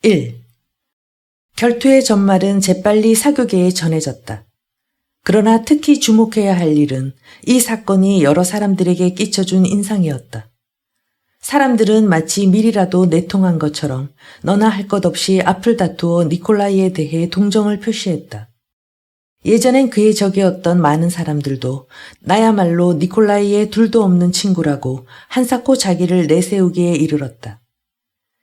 1. 결투의 전말은 재빨리 사교계에 전해졌다. 그러나 특히 주목해야 할 일은 이 사건이 여러 사람들에게 끼쳐준 인상이었다. 사람들은 마치 미리라도 내통한 것처럼 너나 할 것 없이 앞을 다투어 니콜라이에 대해 동정을 표시했다. 예전엔 그의 적이었던 많은 사람들도 나야말로 니콜라이의 둘도 없는 친구라고 한사코 자기를 내세우기에 이르렀다.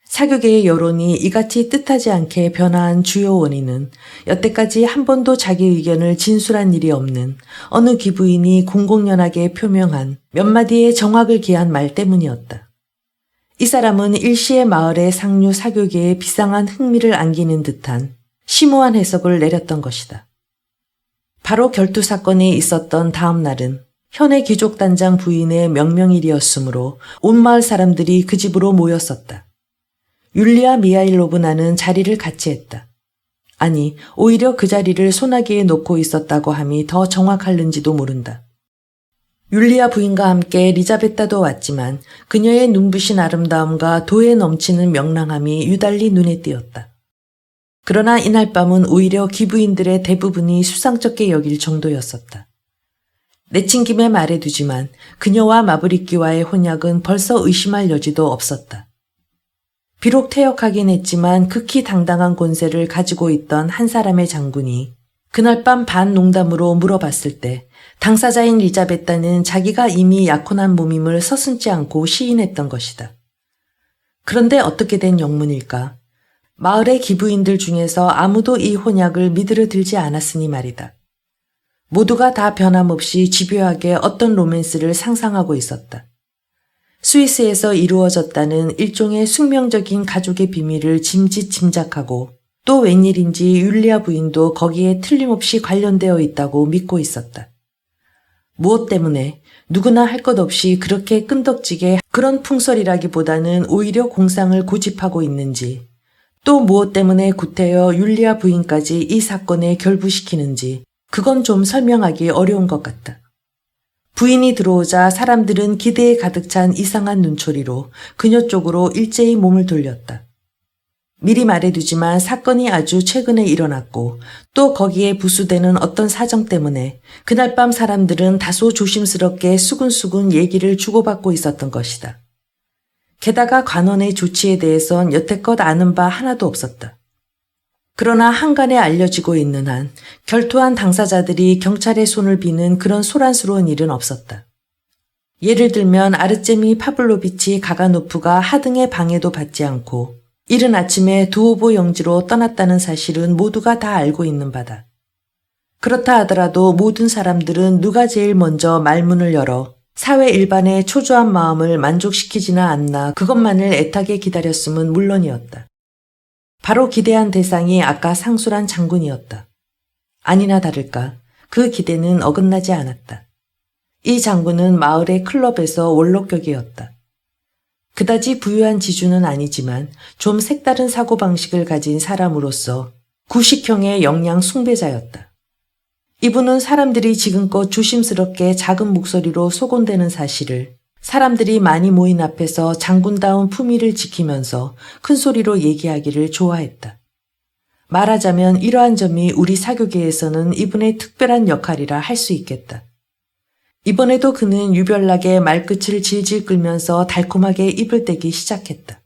사교계의 여론이 이같이 뜻하지 않게 변화한 주요 원인은 여태까지 한 번도 자기 의견을 진술한 일이 없는 어느 기부인이 공공연하게 표명한 몇 마디의 정확을 기한 말 때문이었다. 이 사람은 일시의 마을의 상류 사교계에 비상한 흥미를 안기는 듯한 심오한 해석을 내렸던 것이다. 바로 결투 사건이 있었던 다음 날은 현의 귀족단장 부인의 명명일이었으므로 온 마을 사람들이 그 집으로 모였었다. 율리아 미하일로브나는 자리를 같이 했다. 아니, 오히려 그 자리를 소나기에 놓고 있었다고 함이 더 정확할는지도 모른다. 율리아 부인과 함께 리자베타도 왔지만 그녀의 눈부신 아름다움과 도에 넘치는 명랑함이 유달리 눈에 띄었다. 그러나 이날 밤은 오히려 기부인들의 대부분이 수상쩍게 여길 정도였었다. 내친김에 말해두지만 그녀와 마브리끼와의 혼약은 벌써 의심할 여지도 없었다. 비록 퇴역하긴 했지만 극히 당당한 권세를 가지고 있던 한 사람의 장군이 그날 밤 반농담으로 물어봤을 때 당사자인 리자베타는 자기가 이미 약혼한 몸임을 서슴지 않고 시인했던 것이다. 그런데 어떻게 된 영문일까? 마을의 기부인들 중에서 아무도 이 혼약을 믿으려 들지 않았으니 말이다. 모두가 다 변함없이 집요하게 어떤 로맨스를 상상하고 있었다. 스위스에서 이루어졌다는 일종의 숙명적인 가족의 비밀을 짐짓 짐작하고 또 웬일인지 율리아 부인도 거기에 틀림없이 관련되어 있다고 믿고 있었다. 무엇 때문에 누구나 할 것 없이 그렇게 끈덕지게 그런 풍설이라기보다는 오히려 공상을 고집하고 있는지 또 무엇 때문에 구태여 율리아 부인까지 이 사건에 결부시키는지 그건 좀 설명하기 어려운 것 같다. 부인이 들어오자 사람들은 기대에 가득 찬 이상한 눈초리로 그녀 쪽으로 일제히 몸을 돌렸다. 미리 말해두지만 사건이 아주 최근에 일어났고 또 거기에 부수되는 어떤 사정 때문에 그날 밤 사람들은 다소 조심스럽게 수근수근 얘기를 주고받고 있었던 것이다. 게다가 관원의 조치에 대해선 여태껏 아는 바 하나도 없었다. 그러나 한간에 알려지고 있는 한 결투한 당사자들이 경찰의 손을 비는 그런 소란스러운 일은 없었다. 예를 들면 아르제미 파블로비치 가가노프가 하등의 방해도 받지 않고 이른 아침에 두오보 영지로 떠났다는 사실은 모두가 다 알고 있는 바다. 그렇다 하더라도 모든 사람들은 누가 제일 먼저 말문을 열어 사회 일반의 초조한 마음을 만족시키지는 않나 그것만을 애타게 기다렸음은 물론이었다. 바로 기대한 대상이 아까 상술한 장군이었다. 아니나 다를까 그 기대는 어긋나지 않았다. 이 장군은 마을의 클럽에서 원로격이었다. 그다지 부유한 지주는 아니지만 좀 색다른 사고방식을 가진 사람으로서 구식형의 역량 숭배자였다. 이분은 사람들이 지금껏 조심스럽게 작은 목소리로 소곤대는 사실을 사람들이 많이 모인 앞에서 장군다운 품위를 지키면서 큰 소리로 얘기하기를 좋아했다. 말하자면 이러한 점이 우리 사교계에서는 이분의 특별한 역할이라 할 수 있겠다. 이번에도 그는 유별나게 말끝을 질질 끌면서 달콤하게 입을 떼기 시작했다.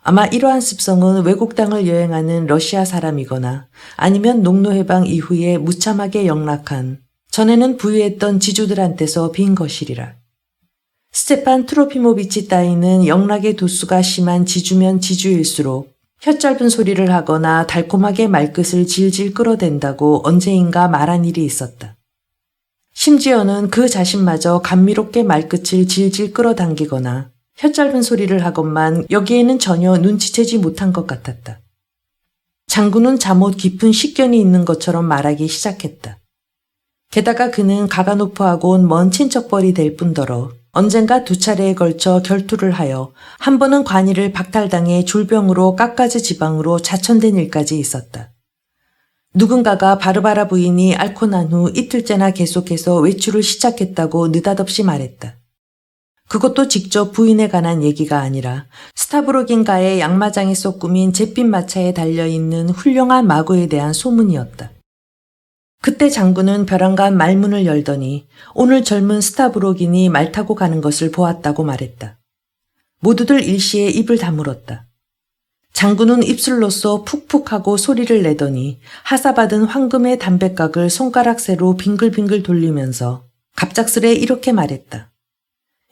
아마 이러한 습성은 외국 땅을 여행하는 러시아 사람이거나 아니면 농노해방 이후에 무참하게 영락한 전에는 부유했던 지주들한테서 빈 것이리라. 스테판 트로피모비치 따위는 영락의 도수가 심한 지주면 지주일수록 혀짧은 소리를 하거나 달콤하게 말끝을 질질 끌어댄다고 언제인가 말한 일이 있었다. 심지어는 그 자신마저 감미롭게 말끝을 질질 끌어당기거나 혀짧은 소리를 하건만 여기에는 전혀 눈치채지 못한 것 같았다. 장군은 잠옷 깊은 식견이 있는 것처럼 말하기 시작했다. 게다가 그는 가가노프하고는 먼 친척벌이 될 뿐더러 언젠가 2차례에 걸쳐 결투를 하여 한 번은 관이를 박탈당해 졸병으로 까까즈 지방으로 자천된 일까지 있었다. 누군가가 바르바라 부인이 앓고 난 후 이틀째나 계속해서 외출을 시작했다고 느닷없이 말했다. 그것도 직접 부인에 관한 얘기가 아니라 스타브로긴가의 양마장에 쏙 꾸민 잿빛 마차에 달려있는 훌륭한 마구에 대한 소문이었다. 그때 장군은 벼랑간 말문을 열더니 오늘 젊은 스타브로긴이 말 타고 가는 것을 보았다고 말했다. 모두들 일시에 입을 다물었다. 장군은 입술로써 푹푹하고 소리를 내더니 하사받은 황금의 담뱃각을 손가락새로 빙글빙글 돌리면서 갑작스레 이렇게 말했다.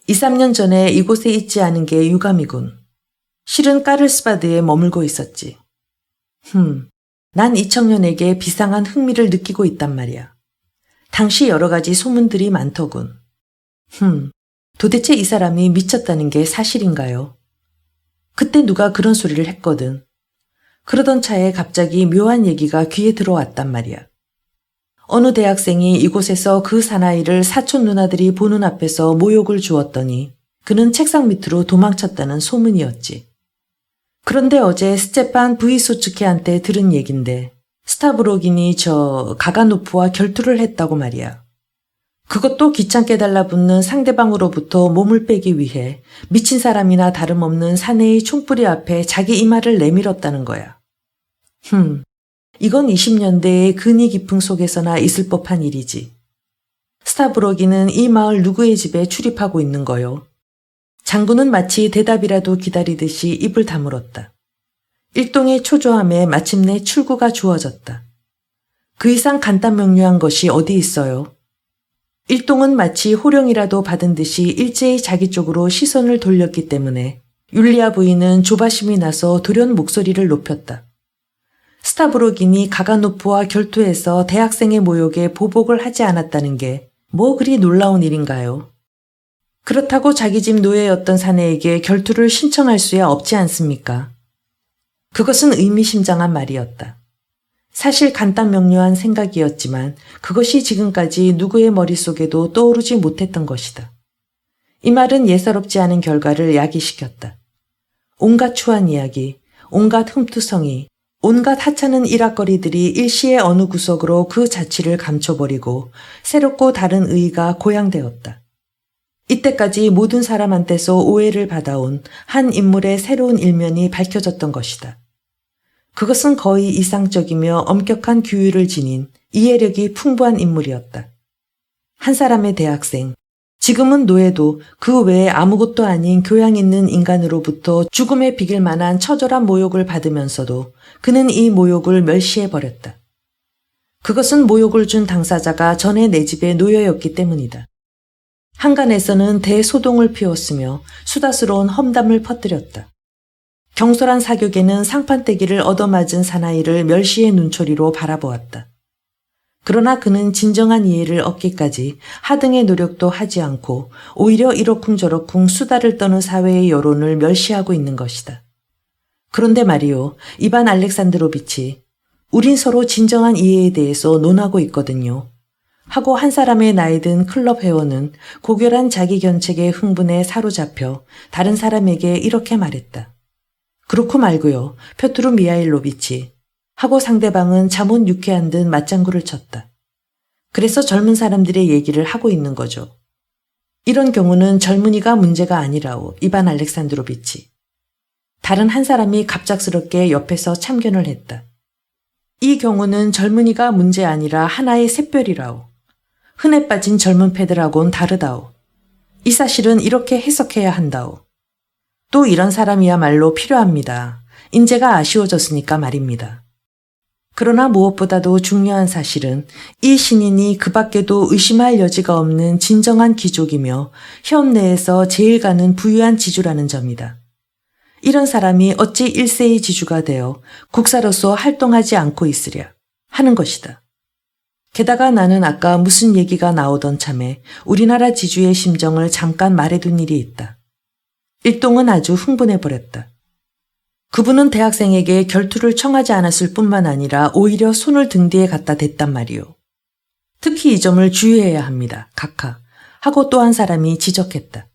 2, 3년 전에 이곳에 있지 않은 게 유감이군. 실은 까를스바드에 머물고 있었지. 난 이 청년에게 비상한 흥미를 느끼고 있단 말이야. 당시 여러 가지 소문들이 많더군. 도대체 이 사람이 미쳤다는 게 사실인가요? 그때 누가 그런 소리를 했거든. 그러던 차에 갑자기 묘한 얘기가 귀에 들어왔단 말이야. 어느 대학생이 이곳에서 그 사나이를 사촌 누나들이 보는 앞에서 모욕을 주었더니 그는 책상 밑으로 도망쳤다는 소문이었지. 그런데 어제 스테판 브이소츠케한테 들은 얘긴데 스타브로긴이 가가노프와 결투를 했다고 말이야. 그것도 귀찮게 달라붙는 상대방으로부터 몸을 빼기 위해 미친 사람이나 다름없는 사내의 총뿌리 앞에 자기 이마를 내밀었다는 거야. 이건 20년대의 근위 깊음 속에서나 있을 법한 일이지. 스타브로긴은 이 마을 누구의 집에 출입하고 있는 거요. 장군은 마치 대답이라도 기다리듯이 입을 다물었다. 일동의 초조함에 마침내 출구가 주어졌다. 그 이상 간단명료한 것이 어디 있어요? 일동은 마치 호령이라도 받은 듯이 일제히 자기 쪽으로 시선을 돌렸기 때문에 율리아 부인은 조바심이 나서 돌연 목소리를 높였다. 스타브로긴이 가가노프와 결투해서 대학생의 모욕에 보복을 하지 않았다는 게 뭐 그리 놀라운 일인가요? 그렇다고 자기 집 노예였던 사내에게 결투를 신청할 수야 없지 않습니까? 그것은 의미심장한 말이었다. 사실 간단명료한 생각이었지만 그것이 지금까지 누구의 머릿속에도 떠오르지 못했던 것이다. 이 말은 예사롭지 않은 결과를 야기시켰다. 온갖 추한 이야기, 온갖 흠투성이, 온갖 하찮은 일악거리들이 일시의 어느 구석으로 그 자취를 감춰버리고 새롭고 다른 의의가 고양되었다. 이때까지 모든 사람한테서 오해를 받아온 한 인물의 새로운 일면이 밝혀졌던 것이다. 그것은 거의 이상적이며 엄격한 규율을 지닌 이해력이 풍부한 인물이었다. 한 사람의 대학생, 지금은 노예도 그 외에 아무것도 아닌 교양 있는 인간으로부터 죽음에 비길 만한 처절한 모욕을 받으면서도 그는 이 모욕을 멸시해버렸다. 그것은 모욕을 준 당사자가 전에 내 집의 노예였기 때문이다. 한간에서는 대소동을 피웠으며 수다스러운 험담을 퍼뜨렸다. 경솔한 사격에는 상판떼기를 얻어맞은 사나이를 멸시의 눈초리로 바라보았다. 그러나 그는 진정한 이해를 얻기까지 하등의 노력도 하지 않고 오히려 이러쿵저러쿵 수다를 떠는 사회의 여론을 멸시하고 있는 것이다. 그런데 말이요, 이반 알렉산드로비치, 우린 서로 진정한 이해에 대해서 논하고 있거든요. 하고 한 사람의 나이든 클럽 회원은 고결한 자기 견책의 흥분에 사로잡혀 다른 사람에게 이렇게 말했다. 그렇고 말고요, 표트루 미하일로비치. 하고 상대방은 잠옷 유쾌한 듯 맞장구를 쳤다. 그래서 젊은 사람들의 얘기를 하고 있는 거죠. 이런 경우는 젊은이가 문제가 아니라오, 이반 알렉산드로비치. 다른 한 사람이 갑작스럽게 옆에서 참견을 했다. 이 경우는 젊은이가 문제 아니라 하나의 샛별이라오. 흔해 빠진 젊은 패들하고는 다르다오. 이 사실은 이렇게 해석해야 한다오. 또 이런 사람이야말로 필요합니다. 인재가 아쉬워졌으니까 말입니다. 그러나 무엇보다도 중요한 사실은 이 신인이 그 밖에도 의심할 여지가 없는 진정한 귀족이며 현 내에서 제일 가는 부유한 지주라는 점이다. 이런 사람이 어찌 일세의 지주가 되어 국사로서 활동하지 않고 있으랴 하는 것이다. 게다가 나는 아까 무슨 얘기가 나오던 참에 우리나라 지주의 심정을 잠깐 말해둔 일이 있다. 일동은 아주 흥분해버렸다. 그분은 대학생에게 결투를 청하지 않았을 뿐만 아니라 오히려 손을 등 뒤에 갖다 댔단 말이오. 특히 이 점을 주의해야 합니다. 각하. 하고 또 한 사람이 지적했다.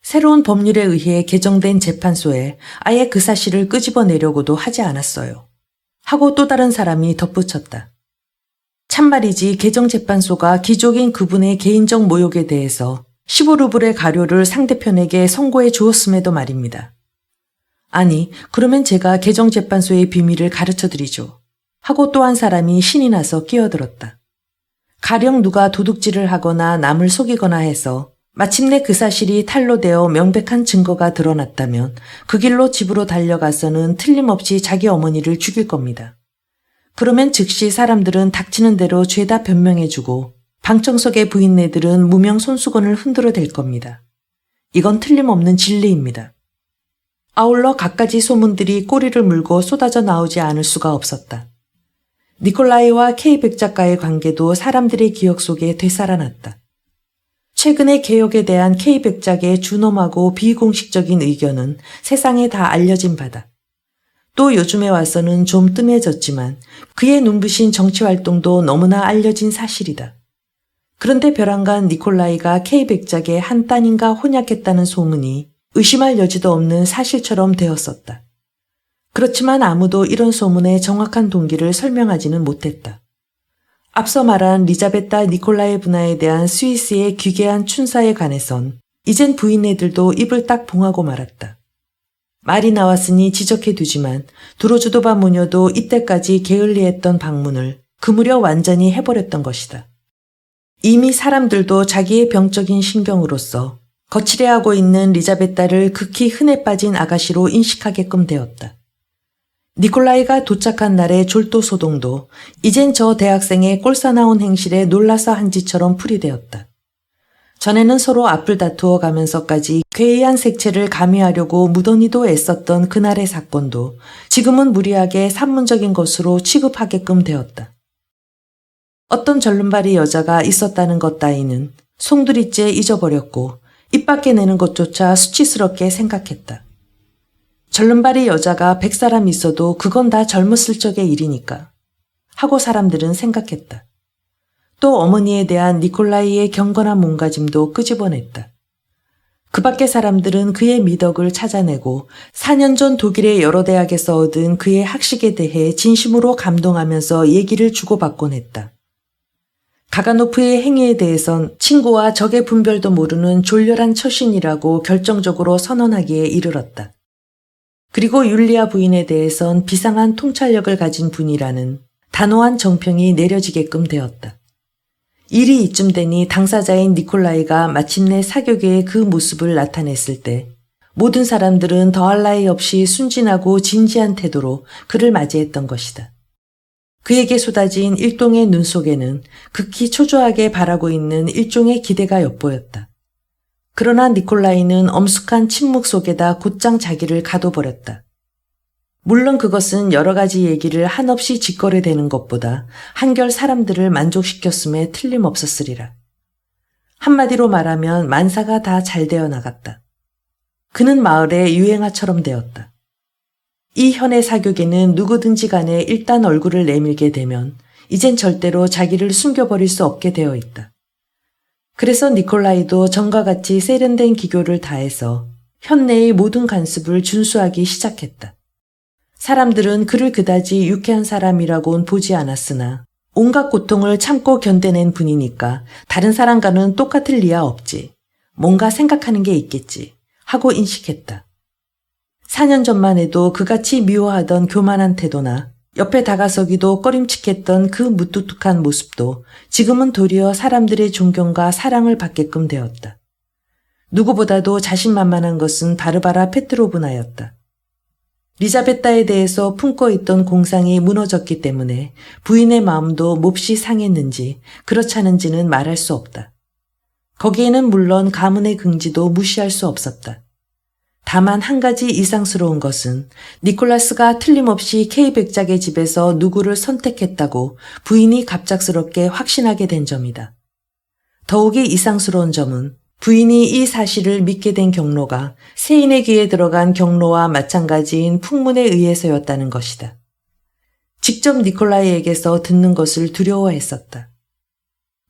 새로운 법률에 의해 개정된 재판소에 아예 그 사실을 끄집어내려고도 하지 않았어요. 하고 또 다른 사람이 덧붙였다. 참말이지 개정재판소가 기족인 그분의 개인적 모욕에 대해서 15루블의 가료를 상대편에게 선고해 주었음에도 말입니다. 아니, 그러면 제가 개정재판소의 비밀을 가르쳐드리죠. 하고 또 한 사람이 신이 나서 끼어들었다. 가령 누가 도둑질을 하거나 남을 속이거나 해서 마침내 그 사실이 탄로되어 명백한 증거가 드러났다면 그 길로 집으로 달려가서는 틀림없이 자기 어머니를 죽일 겁니다. 그러면 즉시 사람들은 닥치는 대로 죄다 변명해주고 방청석의 부인네들은 무명 손수건을 흔들어 댈 겁니다. 이건 틀림없는 진리입니다. 아울러 갖가지 소문들이 꼬리를 물고 쏟아져 나오지 않을 수가 없었다. 니콜라이와 K 백작가의 관계도 사람들의 기억 속에 되살아났다. 최근의 개혁에 대한 K 백작의 준엄하고 비공식적인 의견은 세상에 다 알려진 바다. 또 요즘에 와서는 좀 뜸해졌지만 그의 눈부신 정치활동도 너무나 알려진 사실이다. 그런데 벼랑간 니콜라이가 K 백작의 한 따님과 혼약했다는 소문이 의심할 여지도 없는 사실처럼 되었었다. 그렇지만 아무도 이런 소문의 정확한 동기를 설명하지는 못했다. 앞서 말한 리자베타 니콜라예브나에 대한 스위스의 귀괴한 춘사에 관해선 이젠 부인네들도 입을 딱 봉하고 말았다. 말이 나왔으니 지적해두지만 두로주도바 모녀도 이때까지 게을리했던 방문을 그 무렵 완전히 해버렸던 것이다. 이미 사람들도 자기의 병적인 신경으로서 거칠해하고 있는 리자베타를 극히 흔해 빠진 아가씨로 인식하게끔 되었다. 니콜라이가 도착한 날의 졸도소동도 이젠 저 대학생의 꼴사나운 행실에 놀라서 한 짓처럼 풀이되었다. 전에는 서로 앞을 다투어 가면서까지 괴이한 색채를 가미하려고 무던히도 애썼던 그날의 사건도 지금은 무리하게 산문적인 것으로 취급하게끔 되었다. 어떤 절름발이 여자가 있었다는 것 따위는 송두리째 잊어버렸고 입 밖에 내는 것조차 수치스럽게 생각했다. 절름발이 여자가 100사람 있어도 그건 다 젊었을 적의 일이니까 하고 사람들은 생각했다. 또 어머니에 대한 니콜라이의 경건한 몸가짐도 끄집어냈다. 그 밖의 사람들은 그의 미덕을 찾아내고 4년 전 독일의 여러 대학에서 얻은 그의 학식에 대해 진심으로 감동하면서 얘기를 주고받곤 했다. 가가노프의 행위에 대해선 친구와 적의 분별도 모르는 졸렬한 처신이라고 결정적으로 선언하기에 이르렀다. 그리고 율리아 부인에 대해선 비상한 통찰력을 가진 분이라는 단호한 정평이 내려지게끔 되었다. 일이 이쯤 되니 당사자인 니콜라이가 마침내 사교계의 그 모습을 나타냈을 때 모든 사람들은 더할 나위 없이 순진하고 진지한 태도로 그를 맞이했던 것이다. 그에게 쏟아진 일동의 눈 속에는 극히 초조하게 바라고 있는 일종의 기대가 엿보였다. 그러나 니콜라이는 엄숙한 침묵 속에다 곧장 자기를 가둬버렸다. 물론 그것은 여러 가지 얘기를 한없이 짓거려대는 것보다 한결 사람들을 만족시켰음에 틀림없었으리라. 한마디로 말하면 만사가 다 잘 되어 나갔다. 그는 마을의 유행하처럼 되었다. 이 현의 사교계는 누구든지 간에 일단 얼굴을 내밀게 되면 이젠 절대로 자기를 숨겨버릴 수 없게 되어 있다. 그래서 니콜라이도 전과 같이 세련된 기교를 다해서 현내의 모든 간습을 준수하기 시작했다. 사람들은 그를 그다지 유쾌한 사람이라고는 보지 않았으나 온갖 고통을 참고 견뎌낸 분이니까 다른 사람과는 똑같을 리야 없지. 뭔가 생각하는 게 있겠지 하고 인식했다. 4년 전만 해도 그같이 미워하던 교만한 태도나 옆에 다가서기도 꺼림칙했던 그 무뚝뚝한 모습도 지금은 도리어 사람들의 존경과 사랑을 받게끔 되었다. 누구보다도 자신만만한 것은 바르바라 페트로브나였다. 리자베타에 대해서 품고 있던 공상이 무너졌기 때문에 부인의 마음도 몹시 상했는지 그렇지 않은지는 말할 수 없다. 거기에는 물론 가문의 긍지도 무시할 수 없었다. 다만 한 가지 이상스러운 것은 니콜라스가 틀림없이 K 백작의 집에서 누구를 선택했다고 부인이 갑작스럽게 확신하게 된 점이다. 더욱이 이상스러운 점은 부인이 이 사실을 믿게 된 경로가 세인의 귀에 들어간 경로와 마찬가지인 풍문에 의해서였다는 것이다. 직접 니콜라이에게서 듣는 것을 두려워했었다.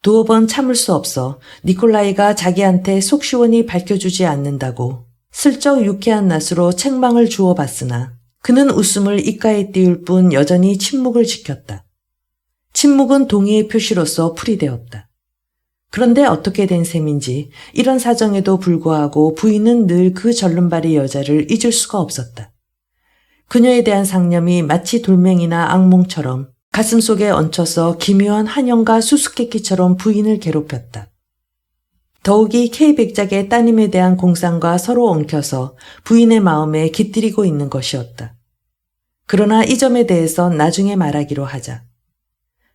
두어 번 참을 수 없어 니콜라이가 자기한테 속 시원히 밝혀주지 않는다고 슬쩍 유쾌한 낯으로 책망을 주어봤으나 그는 웃음을 입가에 띄울 뿐 여전히 침묵을 지켰다. 침묵은 동의의 표시로서 풀이되었다. 그런데 어떻게 된 셈인지 이런 사정에도 불구하고 부인은 늘 그 절름발이 여자를 잊을 수가 없었다. 그녀에 대한 상념이 마치 돌멩이나 악몽처럼 가슴속에 얹혀서 기묘한 한영과 수수께끼처럼 부인을 괴롭혔다. 더욱이 K백작의 따님에 대한 공상과 서로 엉켜서 부인의 마음에 깃들이고 있는 것이었다. 그러나 이 점에 대해선 나중에 말하기로 하자.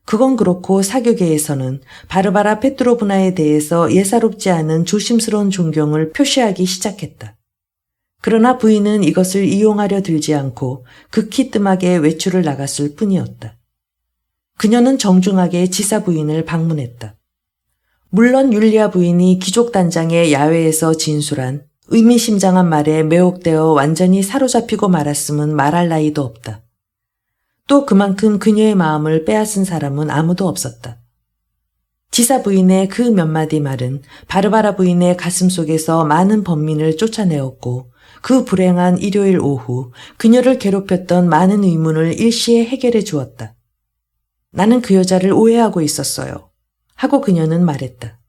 그건 그렇고 사교계에서는 바르바라 페트로브나에 대해서 예사롭지 않은 조심스러운 존경을 표시하기 시작했다. 그러나 부인은 이것을 이용하려 들지 않고 극히 뜸하게 외출을 나갔을 뿐이었다. 그녀는 정중하게 지사 부인을 방문했다. 물론 율리아 부인이 귀족단장의 야외에서 진술한 의미심장한 말에 매혹되어 완전히 사로잡히고 말았음은 말할 나위도 없다. 또 그만큼 그녀의 마음을 빼앗은 사람은 아무도 없었다. 지사 부인의 그 몇 마디 말은 바르바라 부인의 가슴 속에서 많은 번민을 쫓아내었고 그 불행한 일요일 오후 그녀를 괴롭혔던 많은 의문을 일시에 해결해 주었다. 나는 그 여자를 오해하고 있었어요. 하고 그녀는 말했다.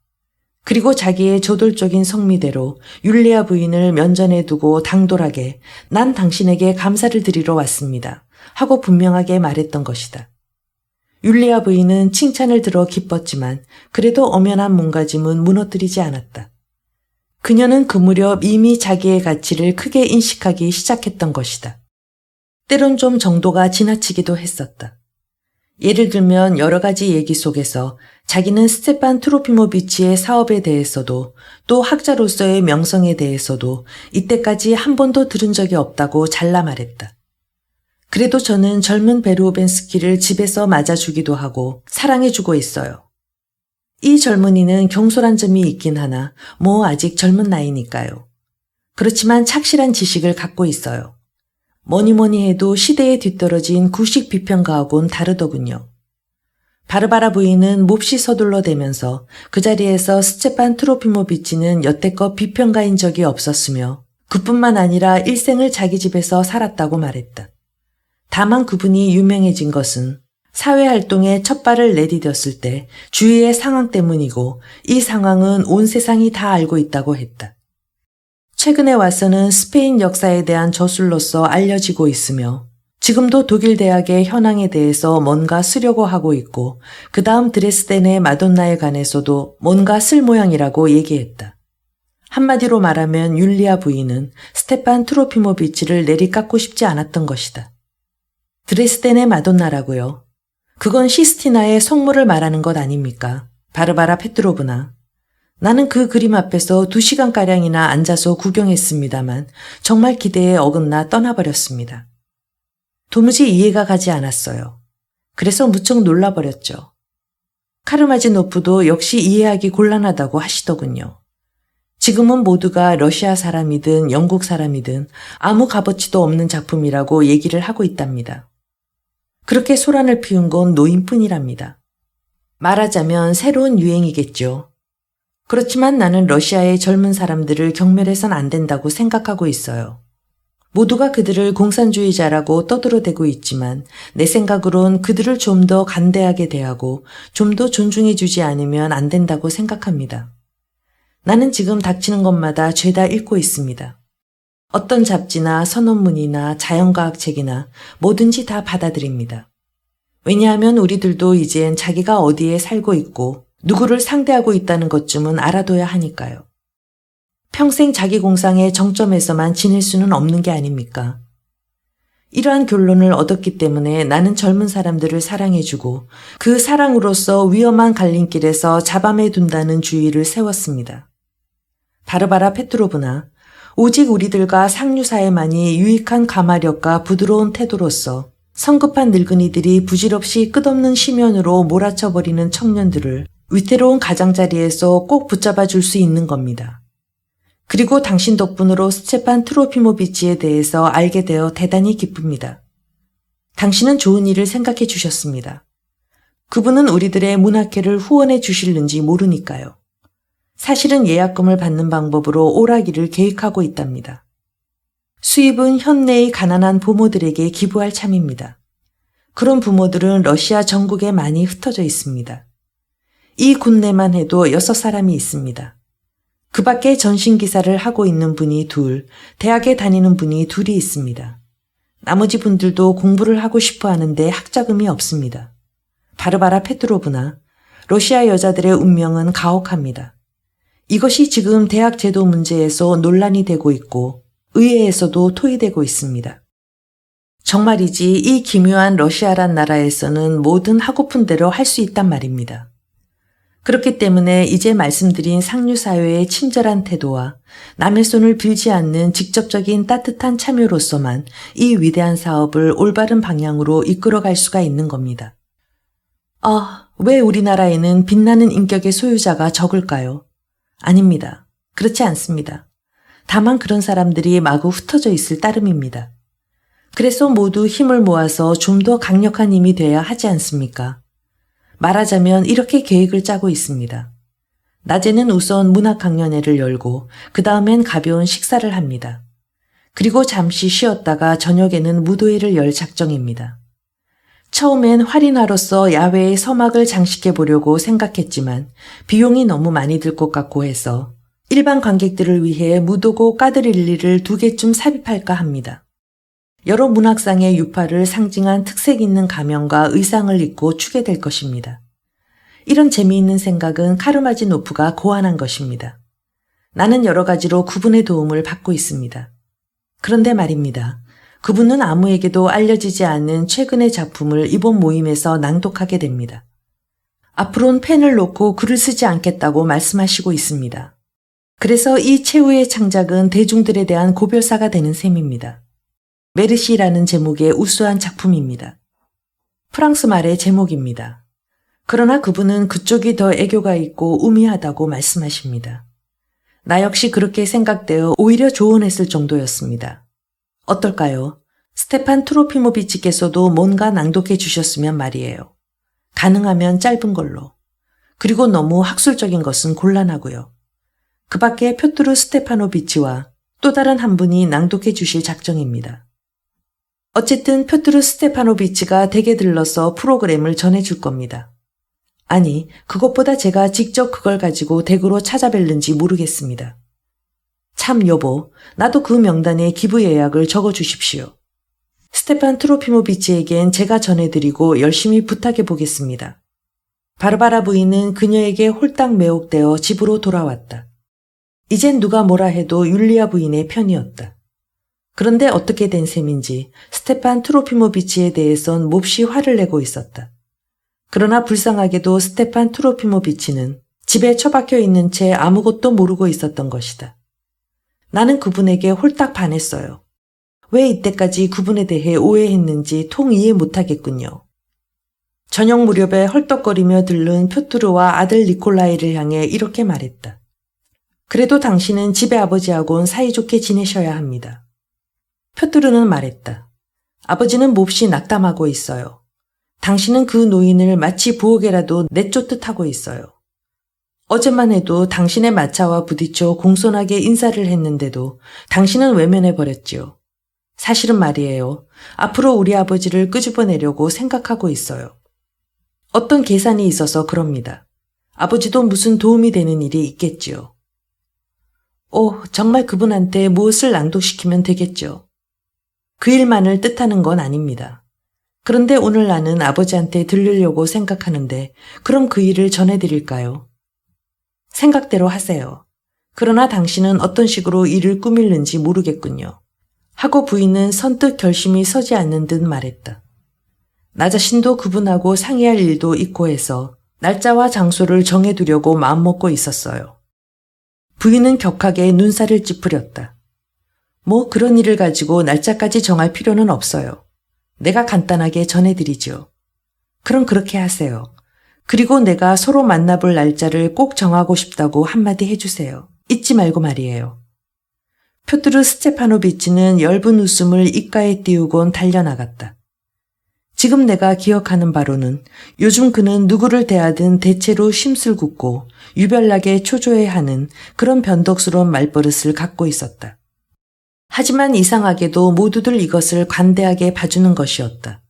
그리고 자기의 저돌적인 성미대로 율리아 부인을 면전에 두고 당돌하게 난 당신에게 감사를 드리러 왔습니다. 하고 분명하게 말했던 것이다. 율리아 부인은 칭찬을 들어 기뻤지만 그래도 엄연한 몸가짐은 무너뜨리지 않았다. 그녀는 그 무렵 이미 자기의 가치를 크게 인식하기 시작했던 것이다. 때론 좀 정도가 지나치기도 했었다. 예를 들면 여러 가지 얘기 속에서 자기는 스테판 트로피모비치의 사업에 대해서도 또 학자로서의 명성에 대해서도 이때까지 한 번도 들은 적이 없다고 잘라 말했다. 그래도 저는 젊은 베르오벤스키를 집에서 맞아주기도 하고 사랑해주고 있어요. 이 젊은이는 경솔한 점이 있긴 하나 아직 젊은 나이니까요. 그렇지만 착실한 지식을 갖고 있어요. 뭐니 해도 시대에 뒤떨어진 구식 비평가하고는 다르더군요. 바르바라 부인은 몹시 서둘러대면서 그 자리에서 스테판 트로피모비치는 여태껏 비평가인 적이 없었으며 그뿐만 아니라 일생을 자기 집에서 살았다고 말했다. 다만 그분이 유명해진 것은 사회활동에 첫 발을 내디뎠을 때 주위의 상황 때문이고 이 상황은 온 세상이 다 알고 있다고 했다. 최근에 와서는 스페인 역사에 대한 저술로서 알려지고 있으며 지금도 독일 대학의 현황에 대해서 뭔가 쓰려고 하고 있고 그 다음 드레스덴의 마돈나에 관해서도 뭔가 쓸 모양이라고 얘기했다. 한마디로 말하면 율리아 부인은 스테판 트로피모비치를 내리깎고 싶지 않았던 것이다. 드레스덴의 마돈나라고요? 그건 시스티나의 성모를 말하는 것 아닙니까? 바르바라 페트로브나. 나는 그 그림 앞에서 2시간가량이나 앉아서 구경했습니다만 정말 기대에 어긋나 떠나버렸습니다. 도무지 이해가 가지 않았어요. 그래서 무척 놀라버렸죠. 카르마지노프도 역시 이해하기 곤란하다고 하시더군요. 지금은 모두가 러시아 사람이든 영국 사람이든 아무 값어치도 없는 작품이라고 얘기를 하고 있답니다. 그렇게 소란을 피운 건 노인뿐이랍니다. 말하자면 새로운 유행이겠죠. 그렇지만 나는 러시아의 젊은 사람들을 경멸해선 안 된다고 생각하고 있어요. 모두가 그들을 공산주의자라고 떠들어대고 있지만 내 생각으론 그들을 좀 더 간대하게 대하고 좀 더 존중해주지 않으면 안 된다고 생각합니다. 나는 지금 닥치는 것마다 죄다 읽고 있습니다. 어떤 잡지나 선언문이나 자연과학 책이나 뭐든지 다 받아들입니다. 왜냐하면 우리들도 이젠 자기가 어디에 살고 있고 누구를 상대하고 있다는 것쯤은 알아둬야 하니까요. 평생 자기 공상의 정점에서만 지낼 수는 없는 게 아닙니까? 이러한 결론을 얻었기 때문에 나는 젊은 사람들을 사랑해주고 그 사랑으로서 위험한 갈림길에서 잡아매 둔다는 주의를 세웠습니다. 바르바라 페트로브나, 오직 우리들과 상류사회만이 유익한 가마력과 부드러운 태도로서 성급한 늙은이들이 부질없이 끝없는 심연으로 몰아쳐버리는 청년들을 위태로운 가장자리에서 꼭 붙잡아 줄 수 있는 겁니다. 그리고 당신 덕분으로 스테판 트로피모비치에 대해서 알게 되어 대단히 기쁩니다. 당신은 좋은 일을 생각해 주셨습니다. 그분은 우리들의 문학회를 후원해 주실는지 모르니까요. 사실은 예약금을 받는 방법으로 오라기를 계획하고 있답니다. 수입은 현내의 가난한 부모들에게 기부할 참입니다. 그런 부모들은 러시아 전국에 많이 흩어져 있습니다. 이 군내만 해도 6사람이 있습니다. 그 밖에 전신기사를 하고 있는 분이 2, 대학에 다니는 분이 2이 있습니다. 나머지 분들도 공부를 하고 싶어 하는데 학자금이 없습니다. 바르바라 페트로브나, 러시아 여자들의 운명은 가혹합니다. 이것이 지금 대학 제도 문제에서 논란이 되고 있고 의회에서도 토의되고 있습니다. 정말이지 이 기묘한 러시아란 나라에서는 뭐든 하고픈 대로 할 수 있단 말입니다. 그렇기 때문에 이제 말씀드린 상류사회의 친절한 태도와 남의 손을 빌지 않는 직접적인 따뜻한 참여로서만 이 위대한 사업을 올바른 방향으로 이끌어갈 수가 있는 겁니다. 왜 우리나라에는 빛나는 인격의 소유자가 적을까요? 아닙니다. 그렇지 않습니다. 다만 그런 사람들이 마구 흩어져 있을 따름입니다. 그래서 모두 힘을 모아서 좀 더 강력한 힘이 돼야 하지 않습니까? 말하자면 이렇게 계획을 짜고 있습니다. 낮에는 우선 문학강연회를 열고 그 다음엔 가벼운 식사를 합니다. 그리고 잠시 쉬었다가 저녁에는 무도회를 열 작정입니다. 처음엔 할인화로서 야외에 서막을 장식해 보려고 생각했지만 비용이 너무 많이 들 것 같고 해서 일반 관객들을 위해 무도고 까드릴리를 2개쯤 삽입할까 합니다. 여러 문학상의 유파를 상징한 특색 있는 가면과 의상을 입고 추게 될 것입니다. 이런 재미있는 생각은 카르마지노프가 고안한 것입니다. 나는 여러 가지로 그분의 도움을 받고 있습니다. 그런데 말입니다. 그분은 아무에게도 알려지지 않은 최근의 작품을 이번 모임에서 낭독하게 됩니다. 앞으로는 펜을 놓고 글을 쓰지 않겠다고 말씀하시고 있습니다. 그래서 이 최후의 창작은 대중들에 대한 고별사가 되는 셈입니다. 메르시라는 제목의 우수한 작품입니다. 프랑스 말의 제목입니다. 그러나 그분은 그쪽이 더 애교가 있고 우미하다고 말씀하십니다. 나 역시 그렇게 생각되어 오히려 조언했을 정도였습니다. 어떨까요? 스테판 트로피모비치께서도 뭔가 낭독해 주셨으면 말이에요. 가능하면 짧은 걸로. 그리고 너무 학술적인 것은 곤란하고요. 그 밖에 표트르 스테파노비치와 또 다른 한 분이 낭독해 주실 작정입니다. 어쨌든 표트르 스테파노비치가 댁에 들러서 프로그램을 전해줄 겁니다. 아니, 그것보다 제가 직접 그걸 가지고 댁으로 찾아뵐는지 모르겠습니다. 참 여보, 나도 그 명단에 기부 예약을 적어주십시오. 스테판 트로피모비치에겐 제가 전해드리고 열심히 부탁해 보겠습니다. 바르바라 부인은 그녀에게 홀딱 매혹되어 집으로 돌아왔다. 이젠 누가 뭐라 해도 율리아 부인의 편이었다. 그런데 어떻게 된 셈인지 스테판 트로피모비치에 대해선 몹시 화를 내고 있었다. 그러나 불쌍하게도 스테판 트로피모비치는 집에 처박혀 있는 채 아무것도 모르고 있었던 것이다. 나는 그분에게 홀딱 반했어요. 왜 이때까지 그분에 대해 오해했는지 통 이해 못하겠군요. 저녁 무렵에 헐떡거리며 들른 표트르와 아들 니콜라이를 향해 이렇게 말했다. 그래도 당신은 집에 아버지하고는 사이좋게 지내셔야 합니다. 표트르는 말했다. 아버지는 몹시 낙담하고 있어요. 당신은 그 노인을 마치 부엌에라도 내쫓듯 하고 있어요. 어제만 해도 당신의 마차와 부딪혀 공손하게 인사를 했는데도 당신은 외면해버렸지요. 사실은 말이에요. 앞으로 우리 아버지를 끄집어내려고 생각하고 있어요. 어떤 계산이 있어서 그럽니다. 아버지도 무슨 도움이 되는 일이 있겠지요. 정말 그분한테 무엇을 낭독시키면 되겠죠. 그 일만을 뜻하는 건 아닙니다. 그런데 오늘 나는 아버지한테 들으려고 생각하는데 그럼 그 일을 전해드릴까요? 생각대로 하세요. 그러나 당신은 어떤 식으로 일을 꾸밀는지 모르겠군요. 하고 부인은 선뜻 결심이 서지 않는 듯 말했다. 나 자신도 그분하고 상의할 일도 있고 해서 날짜와 장소를 정해두려고 마음먹고 있었어요. 부인은 격하게 눈살을 찌푸렸다. 뭐 그런 일을 가지고 날짜까지 정할 필요는 없어요. 내가 간단하게 전해드리죠. 그럼 그렇게 하세요. 그리고 내가 서로 만나볼 날짜를 꼭 정하고 싶다고 한마디 해주세요. 잊지 말고 말이에요. 표트르 스테파노비치는 엷은 웃음을 입가에 띄우곤 달려나갔다. 지금 내가 기억하는 바로는 요즘 그는 누구를 대하든 대체로 심술궂고 유별나게 초조해하는 그런 변덕스러운 말버릇을 갖고 있었다. 하지만 이상하게도 모두들 이것을 관대하게 봐주는 것이었다.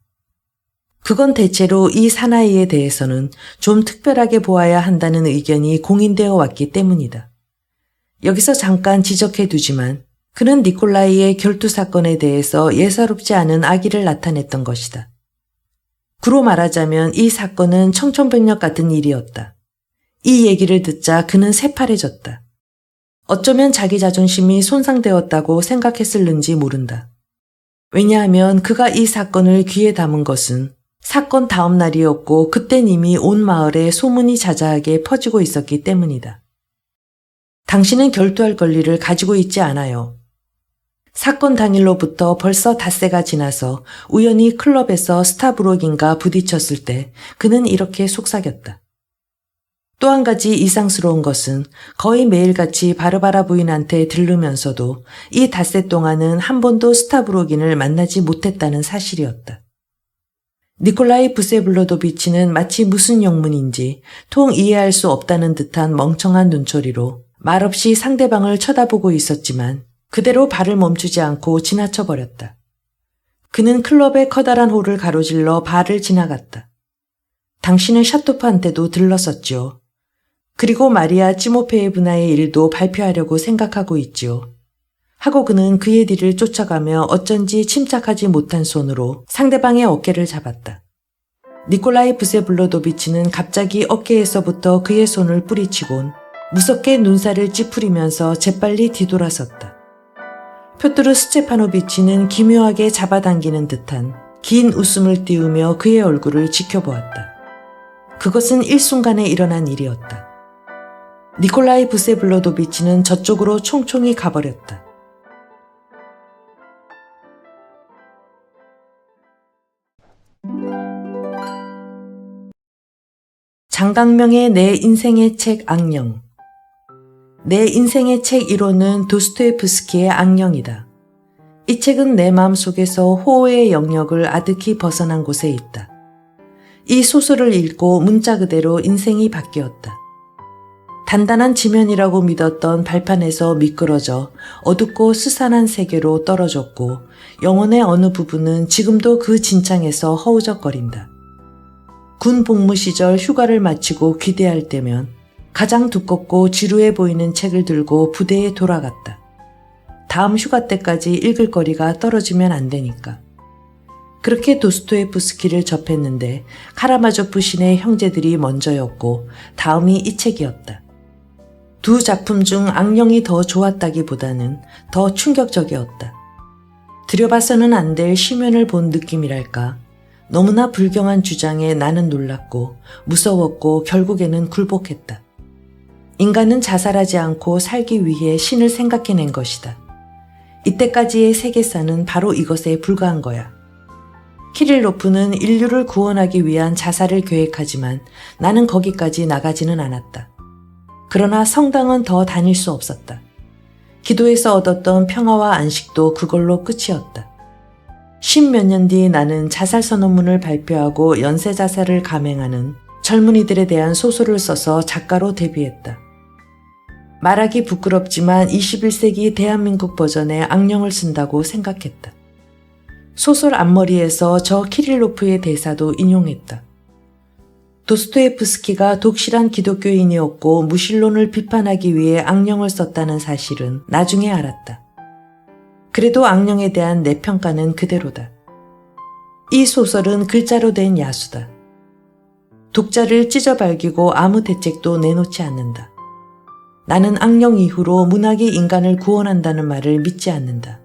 그건 대체로 이 사나이에 대해서는 좀 특별하게 보아야 한다는 의견이 공인되어 왔기 때문이다. 여기서 잠깐 지적해 두지만 그는 니콜라이의 결투 사건에 대해서 예사롭지 않은 악의를 나타냈던 것이다. 구로 말하자면 이 사건은 청천벽력 같은 일이었다. 이 얘기를 듣자 그는 새파래졌다. 어쩌면 자기 자존심이 손상되었다고 생각했을는지 모른다. 왜냐하면 그가 이 사건을 귀에 담은 것은 사건 다음 날이었고 그땐 이미 온 마을에 소문이 자자하게 퍼지고 있었기 때문이다. 당신은 결투할 권리를 가지고 있지 않아요. 사건 당일로부터 벌써 닷새가 지나서 우연히 클럽에서 스타브록인가 부딪혔을 때 그는 이렇게 속삭였다. 또 한 가지 이상스러운 것은 거의 매일같이 바르바라 부인한테 들르면서도 이 닷새 동안은 한 번도 스타브록인을 만나지 못했다는 사실이었다. 니콜라이 부세블로도비치는 마치 무슨 영문인지 통 이해할 수 없다는 듯한 멍청한 눈초리로 말없이 상대방을 쳐다보고 있었지만 그대로 발을 멈추지 않고 지나쳐버렸다. 그는 클럽의 커다란 홀을 가로질러 바를 지나갔다. 당신은 샤토프한테도 들렀었지요. 그리고 마리아 찌모페예브나의 일도 발표하려고 생각하고 있지요. 하고 그는 그의 뒤를 쫓아가며 어쩐지 침착하지 못한 손으로 상대방의 어깨를 잡았다. 니콜라이 부세블로도비치는 갑자기 어깨에서부터 그의 손을 뿌리치곤 무섭게 눈살을 찌푸리면서 재빨리 뒤돌아섰다. 표트르 스테파노비치는 기묘하게 잡아당기는 듯한 긴 웃음을 띄우며 그의 얼굴을 지켜보았다. 그것은 일순간에 일어난 일이었다. 니콜라이 부세블로도비치는 저쪽으로 총총히 가버렸다. 장강명의 내 인생의 책 악령. 내 인생의 책 1호는 도스토예프스키의 악령이다. 이 책은 내 마음속에서 호호의 영역을 아득히 벗어난 곳에 있다. 이 소설을 읽고 문자 그대로 인생이 바뀌었다. 단단한 지면이라고 믿었던 발판에서 미끄러져 어둡고 스산한 세계로 떨어졌고 영혼의 어느 부분은 지금도 그 진창에서 허우적거린다. 군 복무 시절 휴가를 마치고 귀대할 때면 가장 두껍고 지루해 보이는 책을 들고 부대에 돌아갔다. 다음 휴가 때까지 읽을 거리가 떨어지면 안 되니까. 그렇게 도스토옙스키를 접했는데 카라마조프 신의 형제들이 먼저였고 다음이 이 책이었다. 두 작품 중 악령이 더 좋았다기보다는 더 충격적이었다. 들여봐서는 안 될 심연을 본 느낌이랄까. 너무나 불경한 주장에 나는 놀랐고 무서웠고 결국에는 굴복했다. 인간은 자살하지 않고 살기 위해 신을 생각해낸 것이다. 이때까지의 세계사는 바로 이것에 불과한 거야. 키릴로프는 인류를 구원하기 위한 자살을 계획하지만 나는 거기까지 나가지는 않았다. 그러나 성당은 더 다닐 수 없었다. 기도에서 얻었던 평화와 안식도 그걸로 끝이었다. 10몇 년 뒤 나는 자살선언문을 발표하고 연쇄자살을 감행하는 젊은이들에 대한 소설을 써서 작가로 데뷔했다. 말하기 부끄럽지만 21세기 대한민국 버전의 악령을 쓴다고 생각했다. 소설 앞머리에서 저 키릴로프의 대사도 인용했다. 도스토옙스키가 독실한 기독교인이었고 무신론을 비판하기 위해 악령을 썼다는 사실은 나중에 알았다. 그래도 악령에 대한 내 평가는 그대로다. 이 소설은 글자로 된 야수다. 독자를 찢어발기고 아무 대책도 내놓지 않는다. 나는 악령 이후로 문학이 인간을 구원한다는 말을 믿지 않는다.